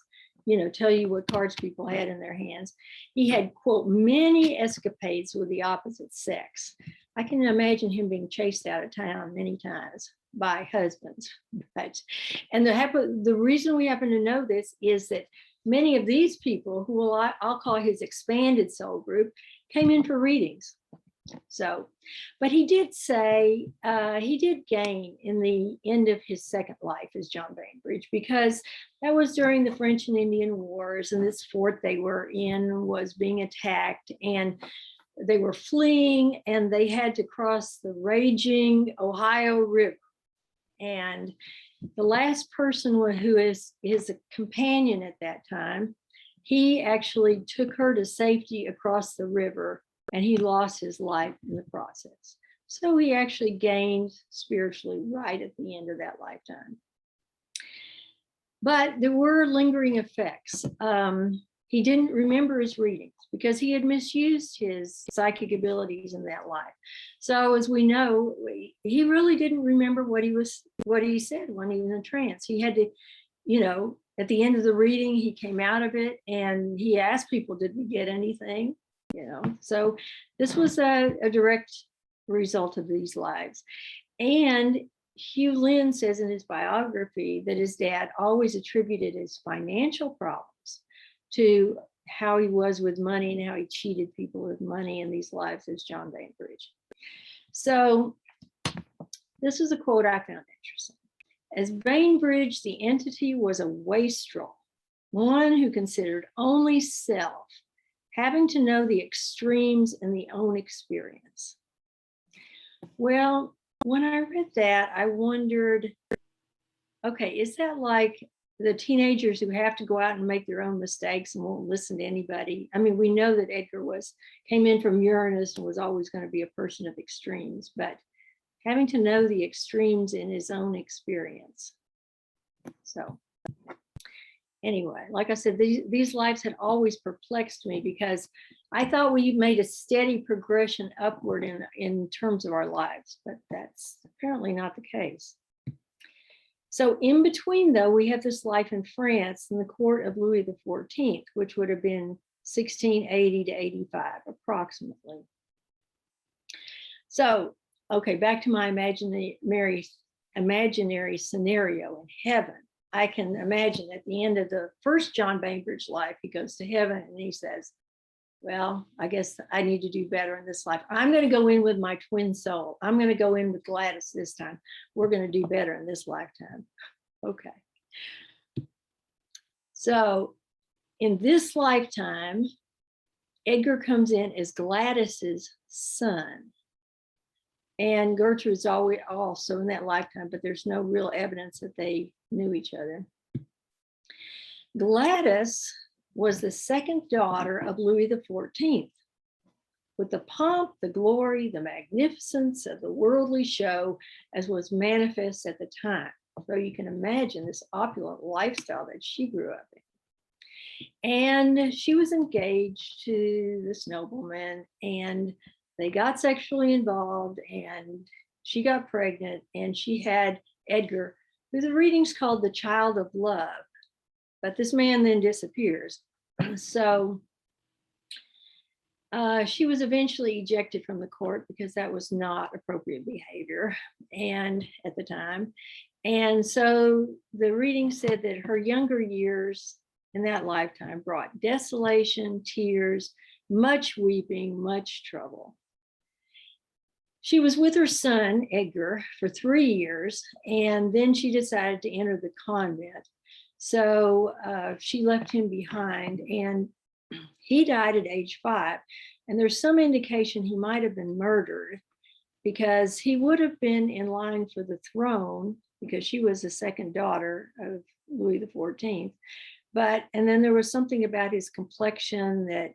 tell you what cards people had in their hands. He had, quote, many escapades with the opposite sex. I can imagine him being chased out of town many times by husbands. And the reason we happen to know this is that many of these people, who I'll call his expanded soul group, came in for readings. So, but he did say he did gain in the end of his second life as John Bainbridge, because that was during the French and Indian Wars, and this fort they were in was being attacked, and they were fleeing, and they had to cross the raging Ohio River. And the last person who is his companion at that time, he actually took her to safety across the river, and he lost his life in the process. So he actually gained spiritually right at the end of that lifetime. But there were lingering effects. He didn't remember his readings because he had misused his psychic abilities in that life. So as we know, he really didn't remember what he said when he was in trance. He had to, at the end of the reading, he came out of it and he asked people, did we get anything? So this was a direct result of these lives. And Hugh Lynn says in his biography that his dad always attributed his financial problems to how he was with money and how he cheated people with money in these lives as John Bainbridge. So this is a quote I found interesting. As Bainbridge, the entity was a wastrel, one who considered only self, having to know the extremes in the own experience. Well, when I read that, I wondered, okay, is that like the teenagers who have to go out and make their own mistakes and won't listen to anybody? I mean, we know that Edgar came in from Uranus and was always going to be a person of extremes, but having to know the extremes in his own experience. So anyway, like I said, these lives had always perplexed me because I thought we made a steady progression upward in terms of our lives, but that's apparently not the case. So in between, though, we have this life in France in the court of Louis XIV, which would have been 1680 to 85, approximately. So, okay, back to my imaginary scenario in heaven. I can imagine at the end of the first John Bainbridge life, he goes to heaven and he says, well, I guess I need to do better in this life. I'm going to go in with my twin soul. I'm going to go in with Gladys this time. We're going to do better in this lifetime. Okay. So in this lifetime, Edgar comes in as Gladys's son. And Gertrude's always also in that lifetime, but there's no real evidence that they knew each other. Gladys was the second daughter of Louis XIV. With the pomp, the glory, the magnificence of the worldly show as was manifest at the time. So you can imagine this opulent lifestyle that she grew up in. And she was engaged to this nobleman, and they got sexually involved, and she got pregnant, and she had Edgar, who the readings called the child of love. But this man then disappears. So she was eventually ejected from the court because that was not appropriate behavior and at the time. And so the reading said that her younger years in that lifetime brought desolation, tears, much weeping, much trouble. She was with her son, Edgar, for 3 years, and then she decided to enter the convent. So she left him behind, and he died at age 5. And there's some indication he might have been murdered because he would have been in line for the throne because she was the second daughter of Louis XIV. And then there was something about his complexion that,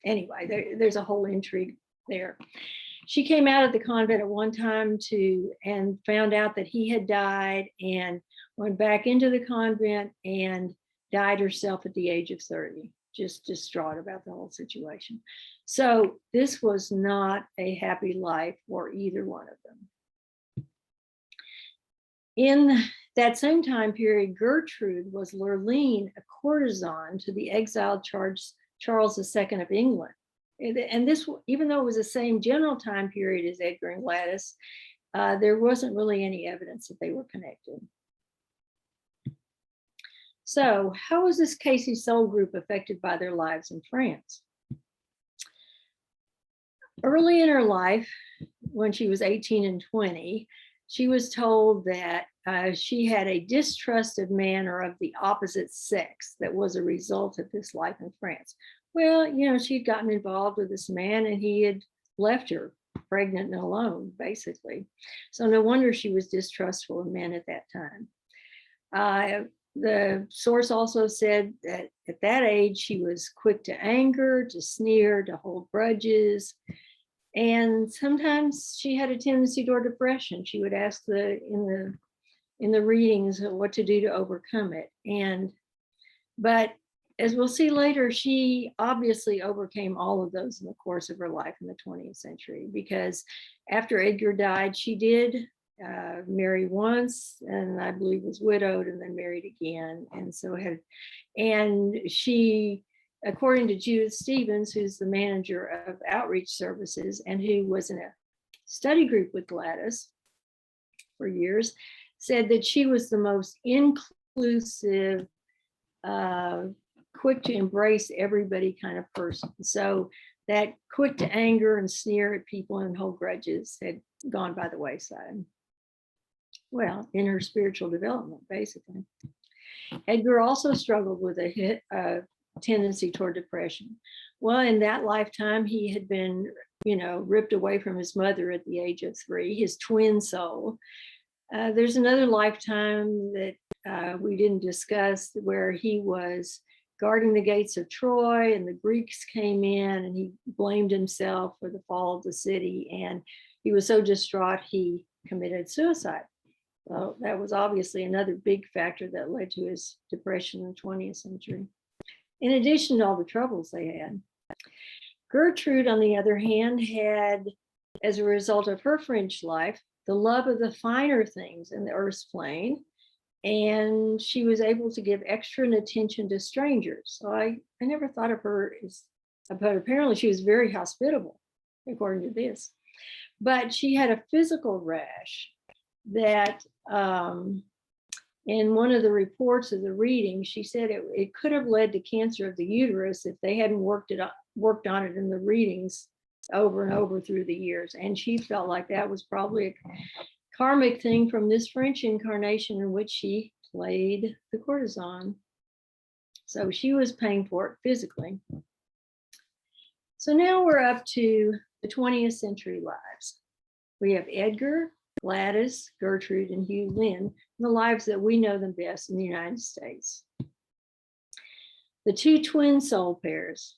anyway, there's a whole intrigue there. She came out of the convent at one time and found out that he had died and went back into the convent and died herself at the age of 30, just distraught about the whole situation. So this was not a happy life for either one of them. In that same time period, Gertrude was Lurline, a courtesan to the exiled Charles II of England, And this, even though it was the same general time period as Edgar and Gladys, there wasn't really any evidence that they were connected. So how was this Cayce soul group affected by their lives in France? Early in her life, when she was 18 and 20, she was told that she had a distrust of men or of the opposite sex that was a result of this life in France. Well, you know, she'd gotten involved with this man and he had left her pregnant and alone, basically. So no wonder she was distrustful of men at that time. The source also said that at that age, she was quick to anger, to sneer, to hold grudges. And sometimes she had a tendency toward depression. She would ask in the readings what to do to overcome it. But as we'll see later, she obviously overcame all of those in the course of her life in the 20th century, because after Edgar died, she did marry once, and I believe was widowed, and then married again. And she, according to Judith Stevens, who's the manager of outreach services and who was in a study group with Gladys for years, said that she was the most inclusive, quick to embrace everybody kind of person. So that quick to anger and sneer at people and hold grudges had gone by the wayside. Well, in her spiritual development, basically. Edgar also struggled with a tendency toward depression. Well, in that lifetime, he had been, ripped away from his mother at the age of 3, his twin soul. There's another lifetime that we didn't discuss where he was guarding the gates of Troy and the Greeks came in and he blamed himself for the fall of the city. And he was so distraught, he committed suicide. Well, that was obviously another big factor that led to his depression in the 20th century, in addition to all the troubles they had. Gertrude, on the other hand, had, as a result of her French life, the love of the finer things in the earth's plane, and she was able to give extra attention to strangers. So I never thought of her as, but apparently she was very hospitable, according to this. But she had a physical rash that in one of the reports of the reading, she said it could have led to cancer of the uterus if they hadn't worked on it in the readings over and over through the years. And she felt like that was probably a karmic thing from this French incarnation in which she played the courtesan. So she was paying for it physically. So now we're up to the 20th century lives. We have Edgar, Gladys, Gertrude, and Hugh, Lynn, the lives that we know them best in the United States. The two twin soul pairs,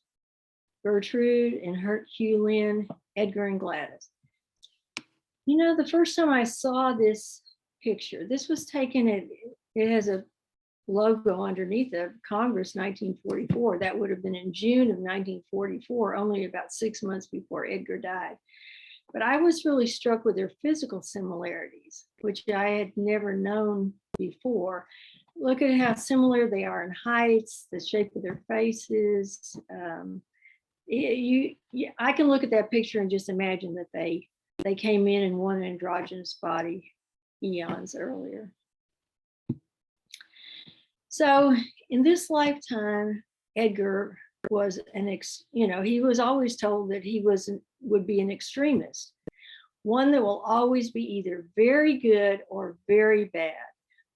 Gertrude and Hugh, Lynn, Edgar and Gladys. The first time I saw this picture, this was taken it has a logo underneath of Congress 1944. That would have been in June of 1944, only about 6 months before Edgar died. But I was really struck with their physical similarities, which I had never known before. Look at how similar they are in heights, the shape of their faces. I can look at that picture and just imagine that they came in one androgynous body eons earlier. So in this lifetime, Edgar was he was always told that he would be an extremist, one that will always be either very good or very bad,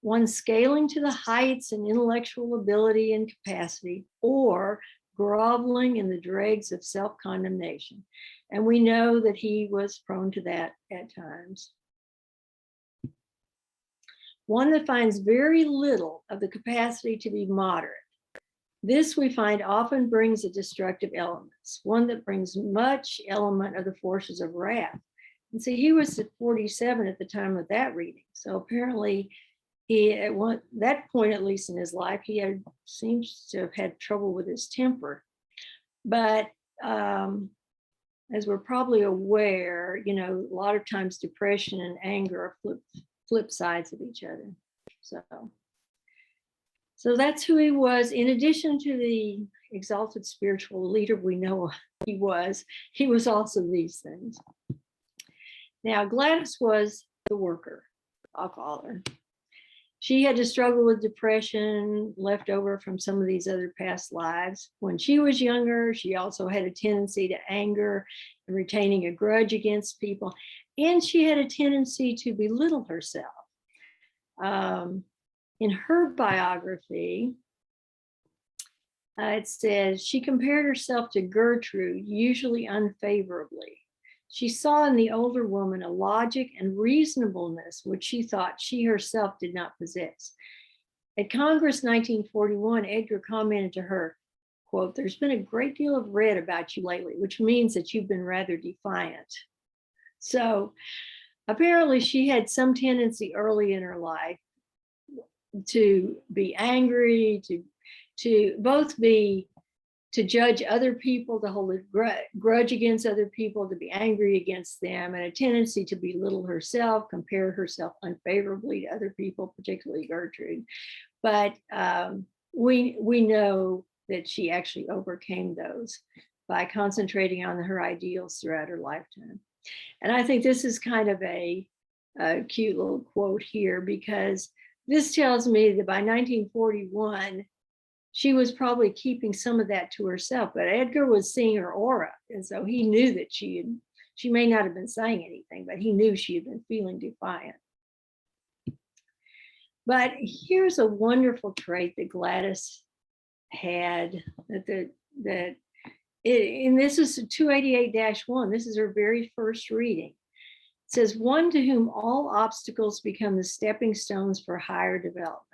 one scaling to the heights and intellectual ability and capacity, or groveling in the dregs of self-condemnation. And we know that he was prone to that at times. One that finds very little of the capacity to be moderate. This we find often brings a destructive elements, one that brings much element of the forces of wrath. And see, he was at 47 at the time of that reading. So apparently at that point, at least in his life, seems to have had trouble with his temper. But as we're probably aware, a lot of times depression and anger are flip sides of each other. So So that's who he was. In addition to the exalted spiritual leader we know he was also these things. Now, Gladys was the worker, I'll call her. She had to struggle with depression left over from some of these other past lives. When she was younger, she also had a tendency to anger and retaining a grudge against people. And she had a tendency to belittle herself. In her biography, it says she compared herself to Gertrude, usually unfavorably. She saw in the older woman a logic and reasonableness which she thought she herself did not possess. At Congress 1941, Edgar commented to her, quote, "There's been a great deal of read about you lately, which means that you've been rather defiant." So apparently she had some tendency early in her life to be angry, to both be to judge other people, to hold a grudge against other people, to be angry against them, and a tendency to belittle herself, compare herself unfavorably to other people, particularly Gertrude. But we know that she actually overcame those by concentrating on her ideals throughout her lifetime. And I think this is kind of a cute little quote here, because this tells me that by 1941, she was probably keeping some of that to herself, but Edgar was seeing her aura. And so he knew that she may not have been saying anything, but he knew she had been feeling defiant. But here's a wonderful trait that Gladys had, and this is 288-1. This is her very first reading. It says, "One to whom all obstacles become the stepping stones for higher development."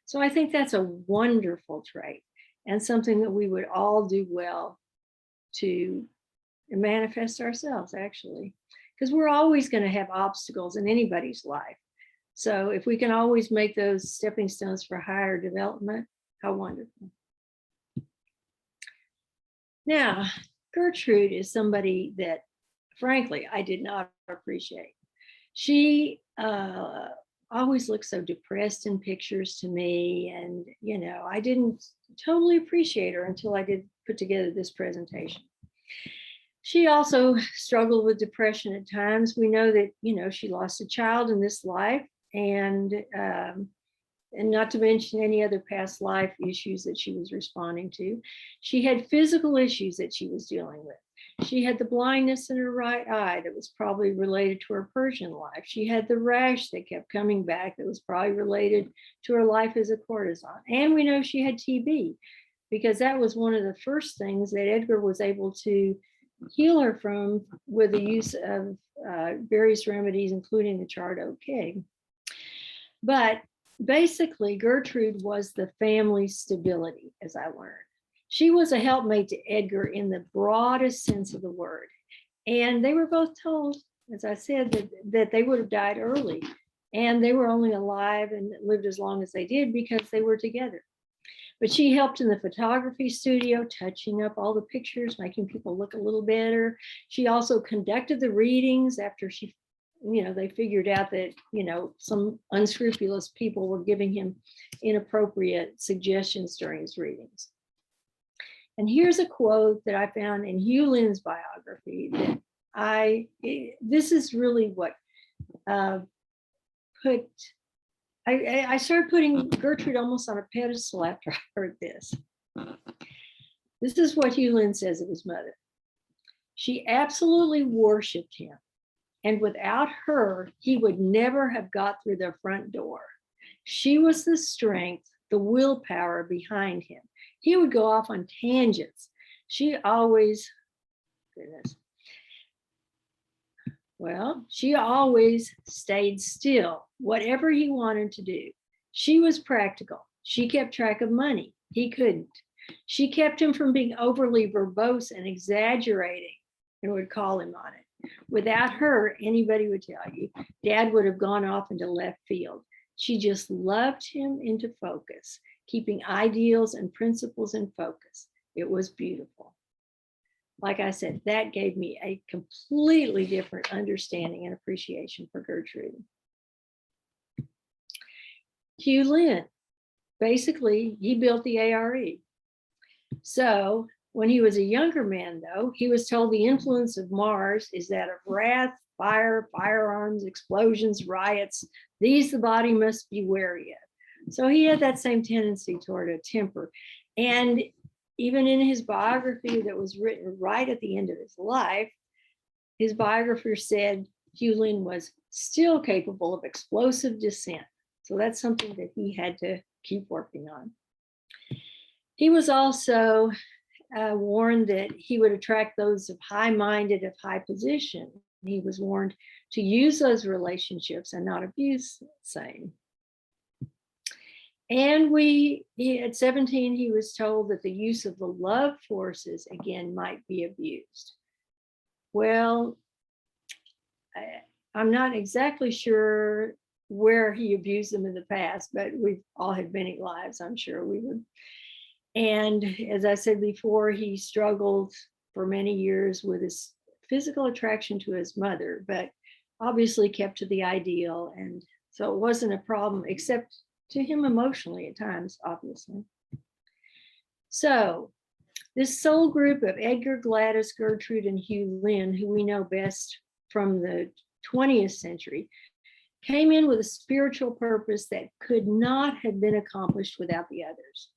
So I think that's a wonderful trait and something that we would all do well to manifest ourselves, actually, because we're always going to have obstacles in anybody's life. So if we can always make those stepping stones for higher development, how wonderful. Now, Gertrude is somebody that, frankly, I did not appreciate. She always looked so depressed in pictures to me, and I didn't totally appreciate her until I did put together this presentation. She also struggled with depression at times. We know that she lost a child in this life, and not to mention any other past life issues that she was responding to. She had physical issues that she was dealing with. She had the blindness in her right eye that was probably related to her Persian life. She had the rash that kept coming back that was probably related to her life as a courtesan. And we know she had TB, because that was one of the first things that Edgar was able to heal her from with the use of various remedies, including the charred oak keg. But basically, Gertrude was the family stability, as I learned. She was a helpmate to Edgar in the broadest sense of the word. And they were both told, as I said, that they would have died early. And they were only alive and lived as long as they did because they were together. But she helped in the photography studio, touching up all the pictures, making people look a little better. She also conducted the readings after they figured out that, some unscrupulous people were giving him inappropriate suggestions during his readings. And here's a quote that I found in Hugh Lynn's biography that this is really what I started putting Gertrude almost on a pedestal after I heard this. This is what Hugh Lynn says of his mother. "She absolutely worshiped him. And without her, he would never have got through the front door. She was the strength, the willpower behind him. He would go off on tangents. She always stayed still, whatever he wanted to do. She was practical. She kept track of money. He couldn't. She kept him from being overly verbose and exaggerating, and would call him on it. Without her, anybody would tell you, Dad would have gone off into left field. She just loved him into focus, keeping ideals and principles in focus. It was beautiful." Like I said, that gave me a completely different understanding and appreciation for Gertrude. Hugh Lynn. basically, he built the ARE. So when he was a younger man, though, he was told the influence of Mars is that of wrath, fire, firearms, explosions, riots. These the body must be wary of. So he had that same tendency toward a temper. And even in his biography that was written right at the end of his life, his biographer said Hugh Lynn was still capable of explosive dissent. So that's something that he had to keep working on. He was also warned that he would attract those of high-minded, of high position. He was warned to use those relationships and not abuse the same. And at 17, he was told that the use of the love forces, again, might be abused. Well, I'm not exactly sure where he abused them in the past, but we've all had many lives, I'm sure we would. And as I said before, he struggled for many years with his physical attraction to his mother, but obviously kept to the ideal. And so it wasn't a problem, except to him emotionally at times, obviously. So this soul group of Edgar, Gladys, Gertrude, and Hugh Lynn, who we know best from the 20th century, came in with a spiritual purpose that could not have been accomplished without the others.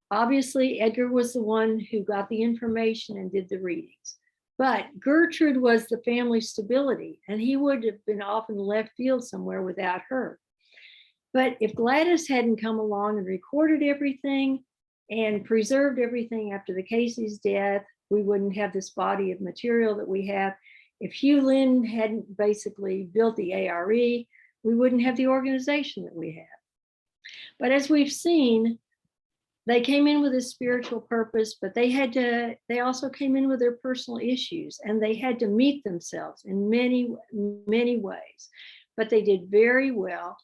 Obviously, Edgar was the one who got the information and did the readings. But Gertrude was the family stability, and he would have been off in left field somewhere without her. But if Gladys hadn't come along and recorded everything and preserved everything after the Cayce's death, we wouldn't have this body of material that we have. If Hugh Lynn hadn't basically built the ARE, we wouldn't have the organization that we have. But as we've seen, they came in with a spiritual purpose, but they also came in with their personal issues, and they had to meet themselves in many, many ways. But they did very well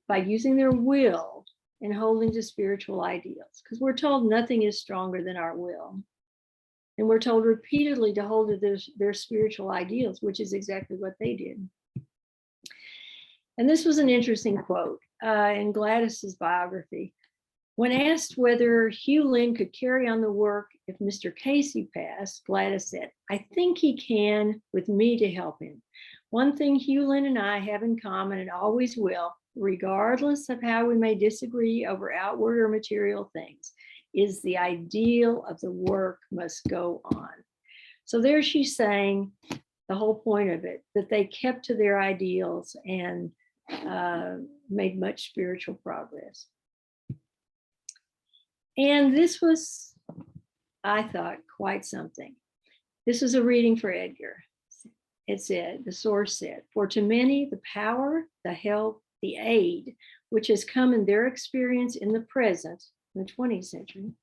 by using their will and holding to spiritual ideals, because we're told nothing is stronger than our will. And we're told repeatedly to hold to their spiritual ideals, which is exactly what they did. And this was an interesting quote in Gladys's biography. When asked whether Hugh Lynn could carry on the work if Mr. Cayce passed, Gladys said, "I think he can with me to help him. One thing Hugh Lynn and I have in common and always will, regardless of how we may disagree over outward or material things, is the ideal of the work must go on." So there she's saying the whole point of it, that they kept to their ideals and made much spiritual progress. And this was, I thought, quite something. This was a reading for Edgar. It said, the source said, "For to many, the power, the help, the aid, which has come in their experience in the present, in the 20th century,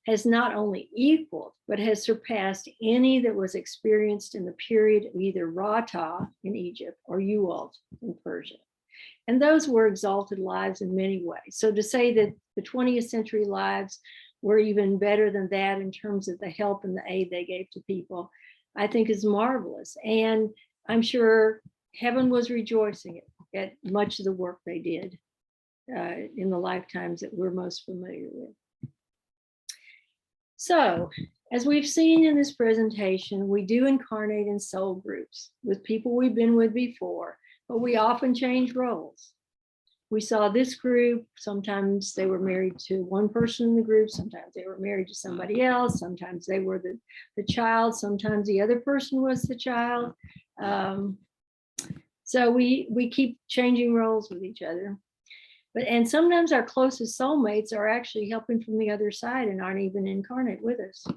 has not only equaled, but has surpassed any that was experienced in the period of either Rata in Egypt or Ualt in Persia. And those were exalted lives in many ways. So to say that the 20th century lives were even better than that in terms of the help and the aid they gave to people, I think is marvelous. And I'm sure heaven was rejoicing at much of the work they did in the lifetimes that we're most familiar with. So, as we've seen in this presentation, we do incarnate in soul groups with people we've been with before, but we often change roles. We saw this group, sometimes they were married to one person in the group, sometimes they were married to somebody else, sometimes they were the child, sometimes the other person was the child. So we keep changing roles with each other. And sometimes our closest soulmates are actually helping from the other side and aren't even incarnate with us.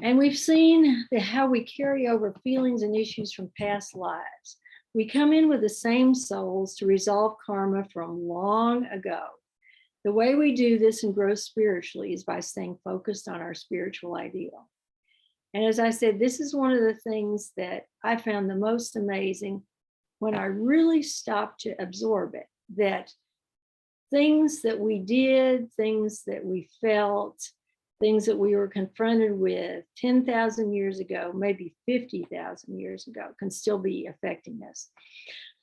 And we've seen how we carry over feelings and issues from past lives. We come in with the same souls to resolve karma from long ago. The way we do this and grow spiritually is by staying focused on our spiritual ideal. And as I said, this is one of the things that I found the most amazing when I really stopped to absorb it, that things that we did, things that we felt, things that we were confronted with 10,000 years ago, maybe 50,000 years ago, can still be affecting us.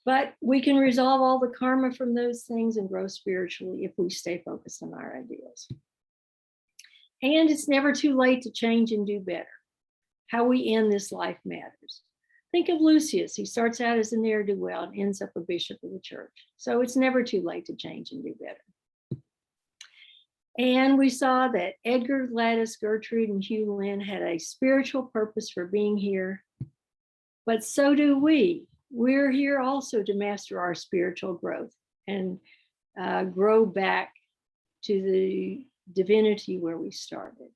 But we can resolve all the karma from those things and grow spiritually if we stay focused on our ideals. And it's never too late to change and do better. How we end this life matters. Think of Lucius. He starts out as a ne'er-do-well and ends up a bishop of the church. So it's never too late to change and do better. And we saw that Edgar, Gladys, Gertrude, and Hugh, Lynn had a spiritual purpose for being here. But so do we. We're here also to master our spiritual growth and grow back to the divinity where we started.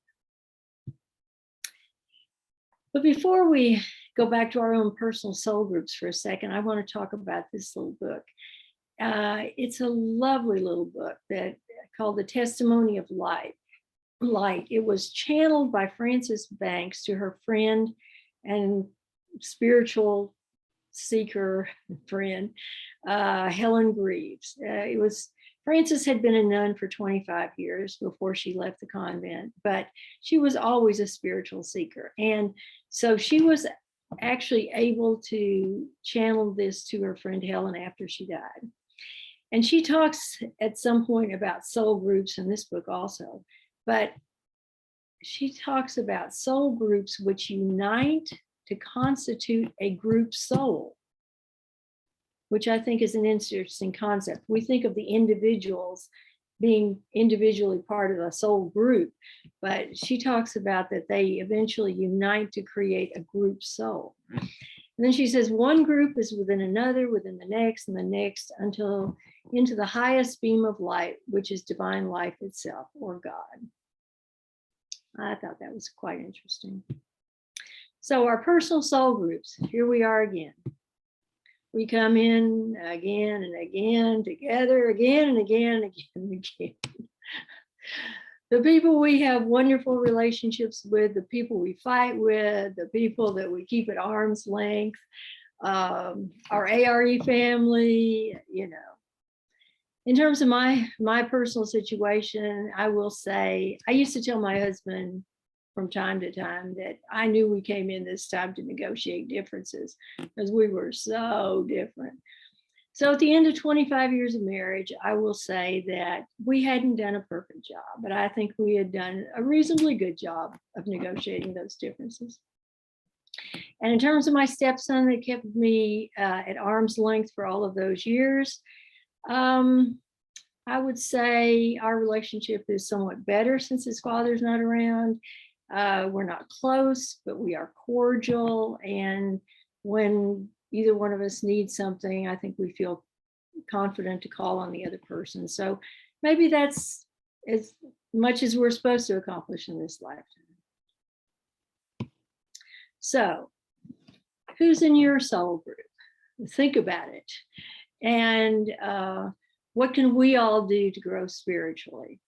But before we go back to our own personal soul groups for a second, I want to talk about this little book. It's a lovely little book that called The Testimony of Light. It was channeled by Frances Banks to her friend and spiritual seeker friend, Helen Greaves. Frances had been a nun for 25 years before she left the convent, but she was always a spiritual seeker. And so she was actually able to channel this to her friend Helen after she died. And she talks at some point about soul groups in this book also, but she talks about soul groups which unite to constitute a group soul, which I think is an interesting concept. We think of the individuals being individually part of a soul group, but she talks about that they eventually unite to create a group soul. And then she says one group is within another, within the next, and the next, until into the highest beam of light, which is divine life itself, or God. I thought that was quite interesting. So our personal soul groups, here we are again. We come in again and again, together again and again and again and again. The people we have wonderful relationships with, the people we fight with, the people that we keep at arm's length, our ARE family, you know. In terms of my personal situation, I will say, I used to tell my husband from time to time that I knew we came in this time to negotiate differences because we were so different. So at the end of 25 years of marriage, I will say that we hadn't done a perfect job, but I think we had done a reasonably good job of negotiating those differences. And in terms of my stepson that kept me at arm's length for all of those years, I would say our relationship is somewhat better since his father's not around. We're not close, but we are cordial. And when either one of us needs something, I think we feel confident to call on the other person. So maybe that's as much as we're supposed to accomplish in this lifetime. So who's in your soul group? Think about it. And what can we all do to grow spiritually?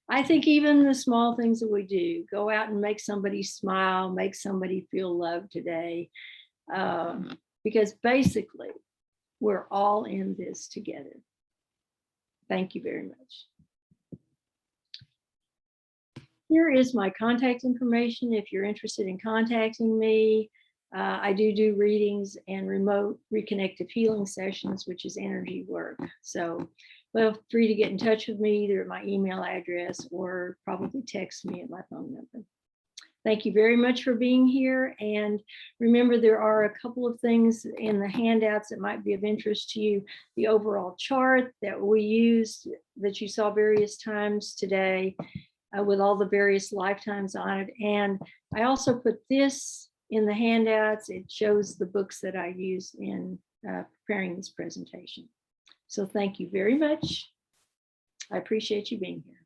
I think even the small things that we do, go out and make somebody smile, make somebody feel loved today, because basically we're all in this together. Thank you very much. Here is my contact information if you're interested in contacting me. I do readings and remote reconnective healing sessions, which is energy work. So feel free to get in touch with me either at my email address or probably text me at my phone number. Thank you very much for being here. And remember, there are a couple of things in the handouts that might be of interest to you. The overall chart that we used, that you saw various times today with all the various lifetimes on it. And I also put this in the handouts. It shows the books that I use in preparing this presentation. So thank you very much. I appreciate you being here.